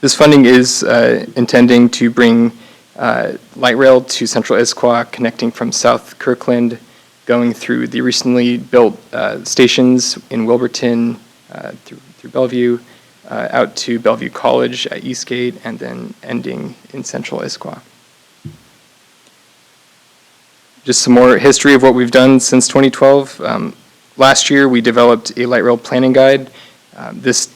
This funding is intending to bring light rail to Central Issaquah, connecting from South Kirkland, going through the recently built stations in Wilburton, through Bellevue, out to Bellevue College at Eastgate, and then ending in Central Issaquah. Just some more history of what we've done since 2012. Last year, we developed a light rail planning guide. This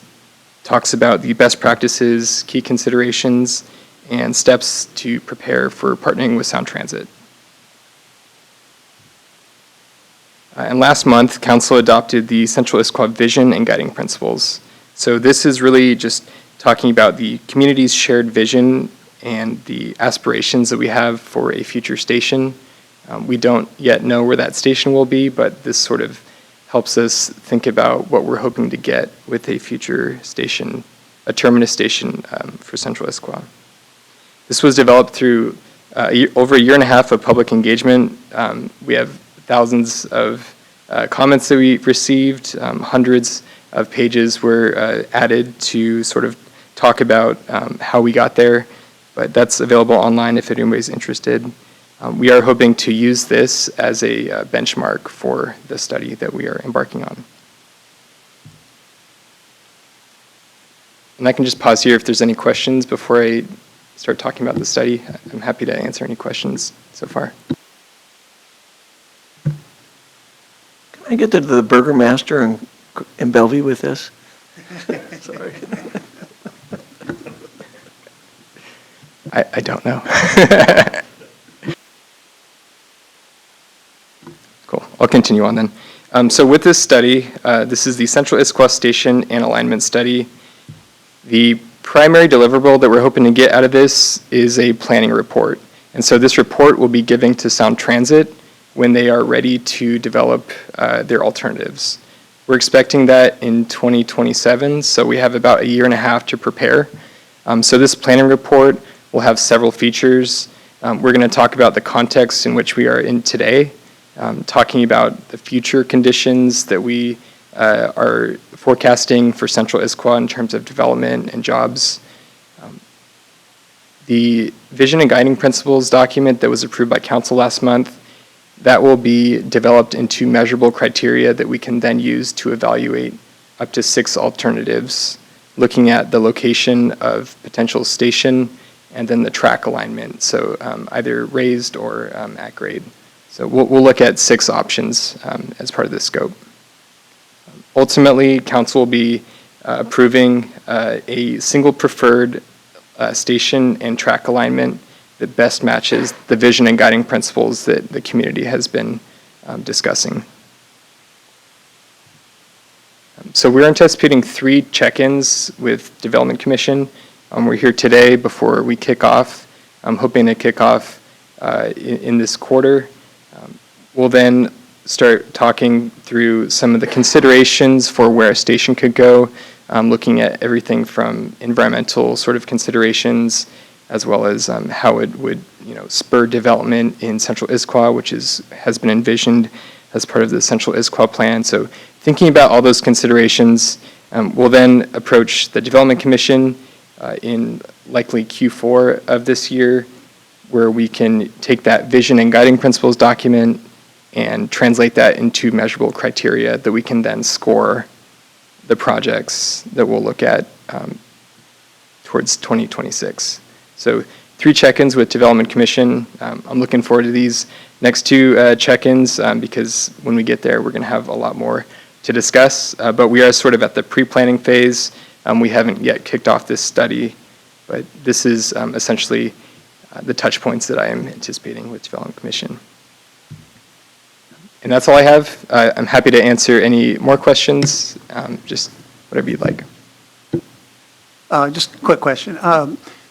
talks about the best practices, key considerations, and steps to prepare for partnering with Sound Transit. And last month, Council adopted the Central Issaquah Vision and Guiding Principles. So this is really just talking about the community's shared vision and the aspirations that we have for a future station. We don't yet know where that station will be, but this sort of helps us think about what we're hoping to get with a future station, a terminus station for Central Issaquah. This was developed through over a year and a half of public engagement. We have thousands of comments that we received, hundreds of pages were added to sort of talk about how we got there, but that's available online if anybody's interested. We are hoping to use this as a benchmark for the study that we are embarking on. And I can just pause here if there's any questions before I start talking about the study. I'm happy to answer any questions so far. Can I get to the Burgermaster in Bellevue with this? Sorry. I don't know. Cool. I'll continue on then. So with this study, this is the Central Issaquah Station and Alignment Study. The primary deliverable that we're hoping to get out of this is a planning report. And so this report will be given to Sound Transit when they are ready to develop their alternatives. We're expecting that in 2027, so we have about a year and a half to prepare. So this planning report will have several features. We're going to talk about the context in which we are in today, talking about the future conditions that we are forecasting for Central Issaquah in terms of development and jobs. The Vision and Guiding Principles document that was approved by Council last month, that will be developed into measurable criteria that we can then use to evaluate up to 6 alternatives, looking at the location of potential station and then the track alignment, so either raised or at grade. So we'll look at 6 options as part of this scope. Ultimately, Council will be approving a single preferred station and track alignment that best matches the vision and guiding principles that the community has been discussing. So we're anticipating 3 check-ins with Development Commission. We're here today before we kick off. I'm hoping to kick off in this quarter. We'll then start talking through some of the considerations for where a station could go, looking at everything from environmental sort of considerations, as well as how it would, spur development in Central Issaquah, which has been envisioned as part of the Central Issaquah plan. So thinking about all those considerations, we'll then approach the Development Commission in likely Q4 of this year, where we can take that vision and guiding principles document and translate that into measurable criteria that we can then score the projects that we'll look at towards 2026. So 3 check-ins with Development Commission. I'm looking forward to these next 2 check-ins because when we get there, we're going to have a lot more to discuss. But we are sort of at the pre-planning phase. We haven't yet kicked off this study, but this is essentially the touch points that I am anticipating with Development Commission. And that's all I have. I'm happy to answer any more questions, just whatever you'd like. Just a quick question.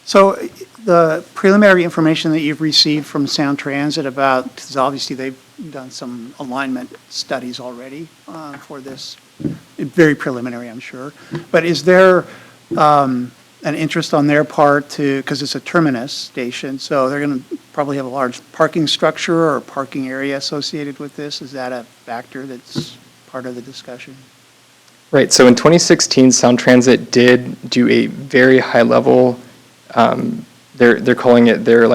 So the preliminary information that you've received from Sound Transit about, because obviously they've done some alignment studies already for this, very preliminary, I'm sure. But is there an interest on their part to, because it's a terminus station, so they're going to probably have a large parking structure or parking area associated with this? Is that a factor that's part of the discussion? Right, so in 2016, Sound Transit did do a very high level, they're calling it their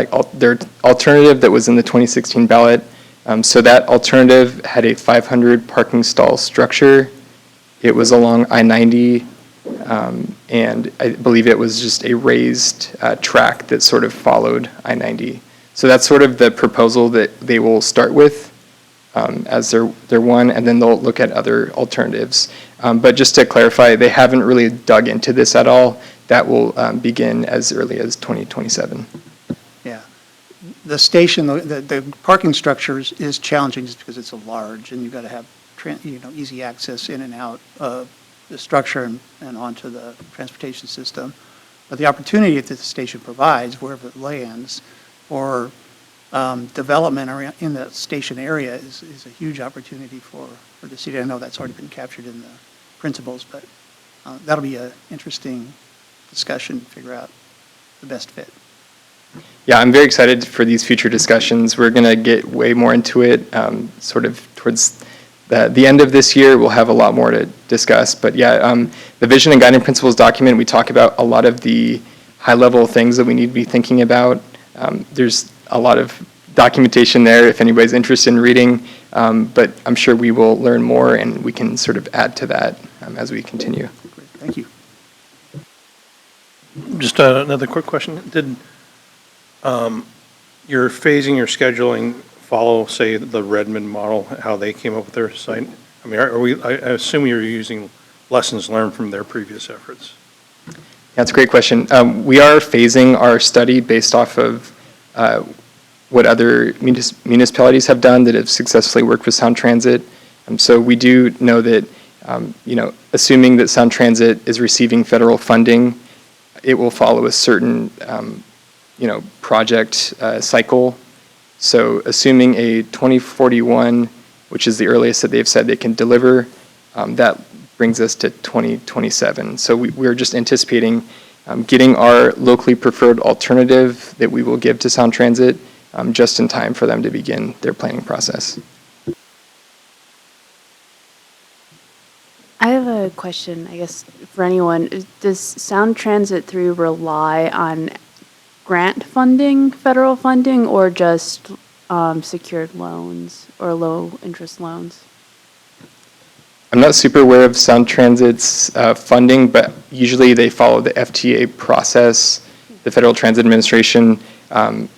alternative that was in the 2016 ballot. So that alternative had a 500 parking stall structure. It was along I-90, and I believe it was just a raised track that sort of followed I-90. So that's sort of the proposal that they will start with as their one, and then they'll look at other alternatives. But just to clarify, they haven't really dug into this at all. That will begin as early as 2027. Yeah. The station, the parking structures is challenging just because it's a large, and you've got to have easy access in and out of the structure and onto the transportation system. But the opportunity that the station provides, wherever it lands, for development in the station area is a huge opportunity for the city. I know that's already been captured in the principles, but that'll be an interesting discussion to figure out the best fit. Yeah, I'm very excited for these future discussions. We're going to get way more into it sort of towards the end of this year. We'll have a lot more to discuss. But yeah, the Vision and Guiding Principles document, we talk about a lot of the high-level things that we need to be thinking about. There's a lot of documentation there if anybody's interested in reading, but I'm sure we will learn more and we can sort of add to that as we continue. Great. Thank you. Just another quick question. Did your phasing, your scheduling follow, say, the Redmond model, how they came up with their site? I mean, I assume you're using lessons learned from their previous efforts. That's a great question. We are phasing our study based off of what other municipalities have done that have successfully worked with Sound Transit. So we do know that, assuming that Sound Transit is receiving federal funding, it will follow a certain, project cycle. So assuming a 2041, which is the earliest that they've said they can deliver, That brings us to 2027. So we're just anticipating getting our locally preferred alternative that we will give to Sound Transit just in time for them to begin their planning process. I have a question, I guess, for anyone. Does Sound Transit 3 rely on grant funding, federal funding, or just secured loans or low-interest loans? I'm not super aware of Sound Transit's funding, but usually they follow the FTA process, the Federal Transit Administration. A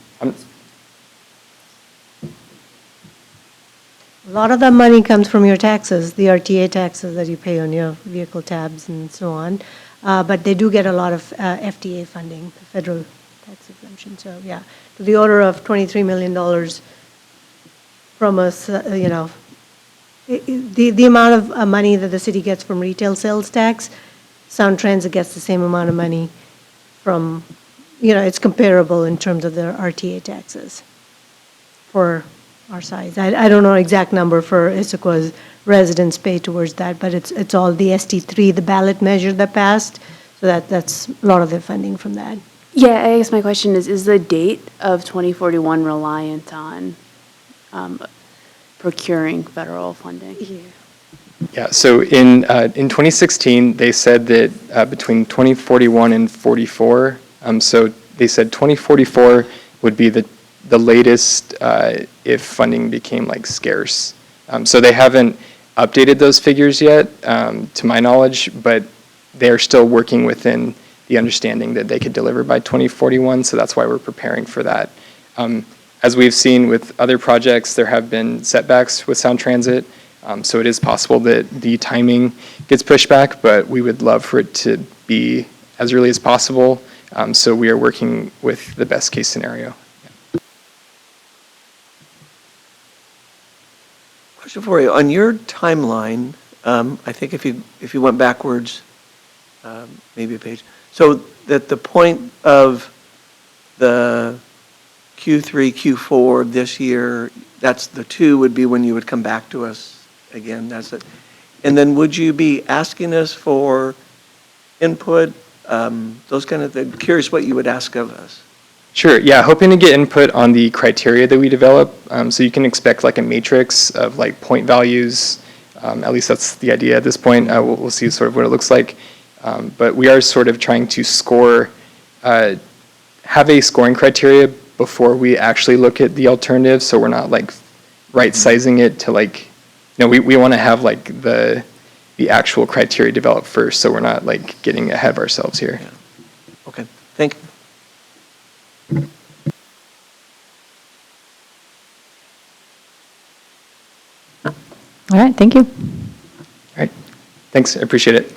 lot of that money comes from your taxes, the RTA taxes that you pay on your vehicle tabs and so on. But they do get a lot of FTA funding, federal tax exemption. So, yeah, to the order of $23 million from us, the amount of money that the city gets from retail sales tax, Sound Transit gets the same amount of money from, it's comparable in terms of their RTA taxes for our size. I don't know exact number for Issaquah's residents pay towards that, but it's all the ST3, the ballot measure that passed, so that's a lot of their funding from that. Yeah, I guess my question is the date of 2041 reliant on procuring federal funding? Yeah, so in 2016, they said that between 2041 and 44, so they said 2044 would be the latest if funding became scarce. So they haven't updated those figures yet, to my knowledge, but they're still working within the understanding that they could deliver by 2041, so that's why we're preparing for that. As we've seen with other projects, there have been setbacks with Sound Transit, so it is possible that the timing gets pushed back, but we would love for it to be as early as possible, so we are working with the best case scenario. Question for you. On your timeline, I think if you went backwards, maybe a page, so that the point of the Q3, Q4 this year, that's the 2 would be when you would come back to us again, that's it. And then would you be asking us for input, those kind of things? Curious what you would ask of us. Sure, yeah, hoping to get input on the criteria that we develop. So you can expect a matrix of point values. At least that's the idea at this point. We'll see sort of what it looks like. But we are sort of trying to score, have a scoring criteria before we actually look at the alternatives, so we're not right-sizing it to we want to have the actual criteria developed first, so we're not getting ahead of ourselves here. Yeah. Okay, thank you. All right, thank you. All right, thanks, I appreciate it.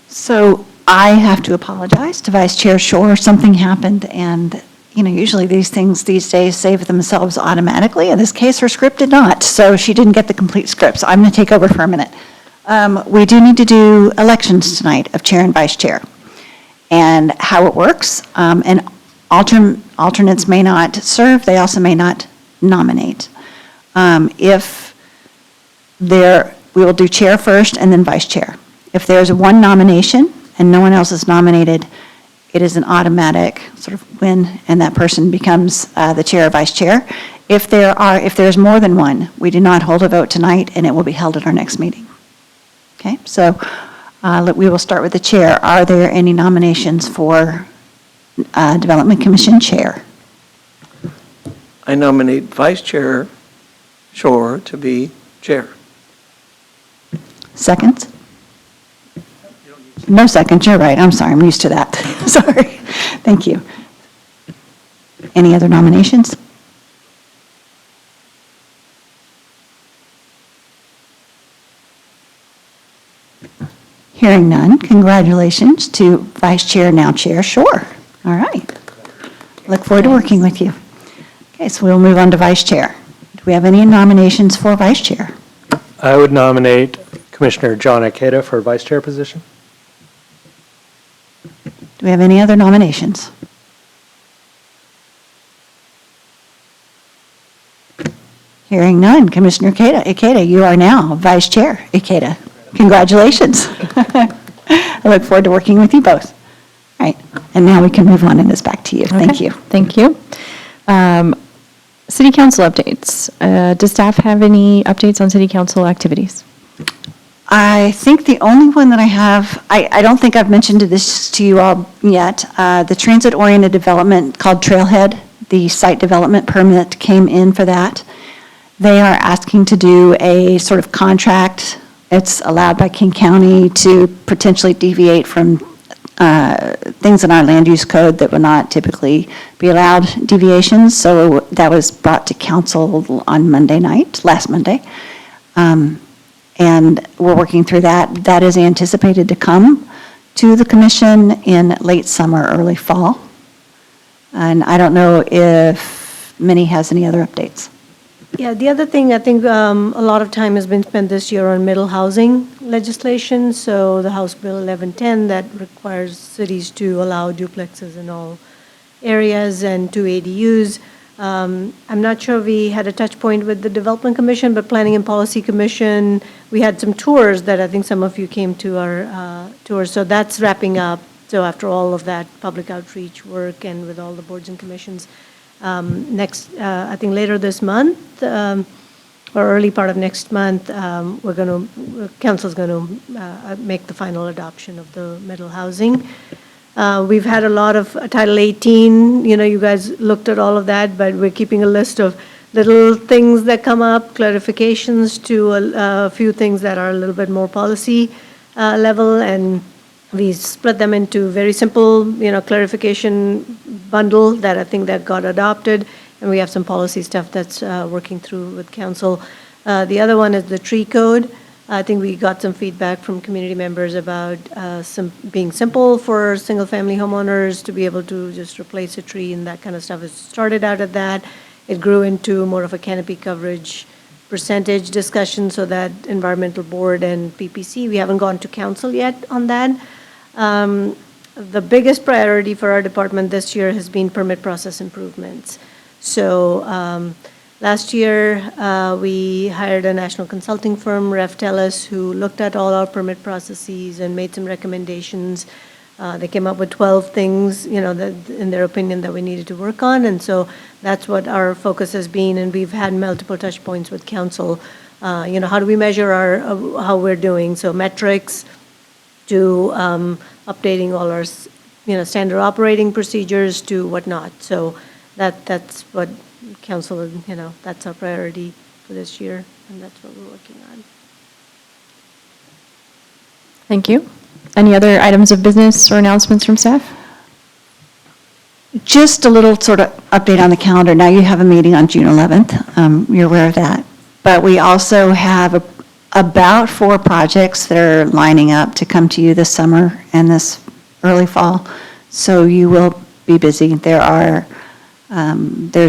So I have to apologize to Vice Chair Shore. Something happened, and, usually these things these days save themselves automatically. In this case, her script did not, so she didn't get the complete script. So I'm going to take over for a minute. We do need to do elections tonight of chair and vice chair. And how it works, and alternates may not serve, they also may not nominate. We will do chair first and then vice chair. If there's one nomination and no one else is nominated, it is an automatic sort of win, and that person becomes the chair or vice chair. If there's more than one, we do not hold a vote tonight, and it will be held at our next meeting. Okay, so we will start with the chair. Are there any nominations for Development Commission chair? I nominate Vice Chair Shore to be chair. Seconds? No seconds, you're right. I'm sorry, I'm used to that. Sorry. Thank you. Any other nominations? Hearing none, congratulations to Vice Chair, now Chair Shore. All right. Look forward to working with you. Okay, so we'll move on to Vice Chair. Do we have any nominations for Vice Chair? I would nominate Commissioner John Ikeda for Vice Chair position. Do we have any other nominations? Hearing none. Commissioner Ikeda, you are now Vice Chair Ikeda. Congratulations. I look forward to working with you both. All right, and now we can move on, and it's back to you. Thank Okay, you. Thank you. City council updates. Does staff have any updates on city council activities? I think the only one that I have, I don't think I've mentioned this to you all yet, the transit-oriented development called Trailhead, the site development permit came in for that. They are asking to do a sort of contract. It's allowed by King County to potentially deviate from things in our land use code that would not typically be allowed deviations. So that was brought to council on Monday night, last Monday. And we're working through that. That is anticipated to come to the commission in late summer, early fall. And I don't know if Minnie has any other updates. Yeah, the other thing, I think a lot of time has been spent this year on middle housing legislation. So the House Bill 1110 that requires cities to allow duplexes in all areas and 2 ADUs. I'm not sure we had a touch point with the Development Commission, but Planning and Policy Commission, we had some tours that I think some of you came to our tours. So that's wrapping up. So after all of that public outreach work and with all the boards and commissions, I think later this month or early part of next month, council's going to make the final adoption of the middle housing. We've had a lot of Title 18, you guys looked at all of that, but we're keeping a list of little things that come up, clarifications to a few things that are a little bit more policy level, and we split them into very simple, clarification bundle that I think that got adopted, and we have some policy stuff that's working through with council. The other one is the tree code. I think we got some feedback from community members about being simple for single-family homeowners to be able to just replace a tree and that kind of stuff. It started out at that. It grew into more of a canopy coverage percentage discussion, so that environmental board and PPC, we haven't gone to council yet on that. The biggest priority for our department this year has been permit process improvements. So last year, we hired a national consulting firm, Ref Telus, who looked at all our permit processes and made some recommendations. They came up with 12 things, that, in their opinion, that we needed to work on. And so that's what our focus has been. And we've had multiple touch points with council. How do we measure how we're doing? So metrics to updating all our, standard operating procedures to whatnot. So that's what council, that's our priority for this year, and that's what we're working on. Thank you. Any other items of business or announcements from staff? Just a little sort of update on the calendar. Now you have a meeting on June 11th. You're aware of that. But we also have about 4 projects that are lining up to come to you this summer and this early fall. So you will be busy. There's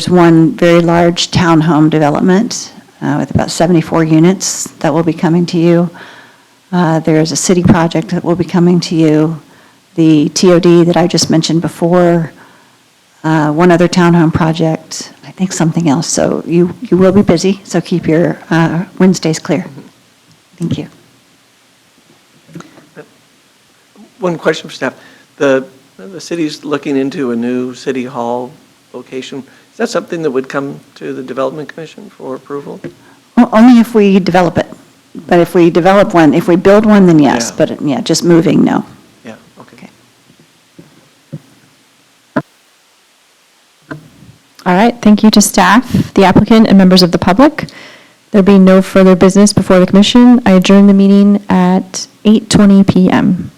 one very large townhome development with about 74 units that will be coming to you. There's a city project that will be coming to you. The TOD that I just mentioned before, one other townhome project, I think something else. So you will be busy, so keep your Wednesdays clear. Thank you. One question for staff. The city's looking into a new city hall location. Is that something that would come to the Development Commission for approval? Well, only if we develop it. But if we develop one, if we build one, then yes. Yeah. But yeah, just moving, no. Yeah, okay. All right, thank you to staff, the applicant, and members of the public. There being no further business before the commission, I adjourn the meeting at 8:20 p.m.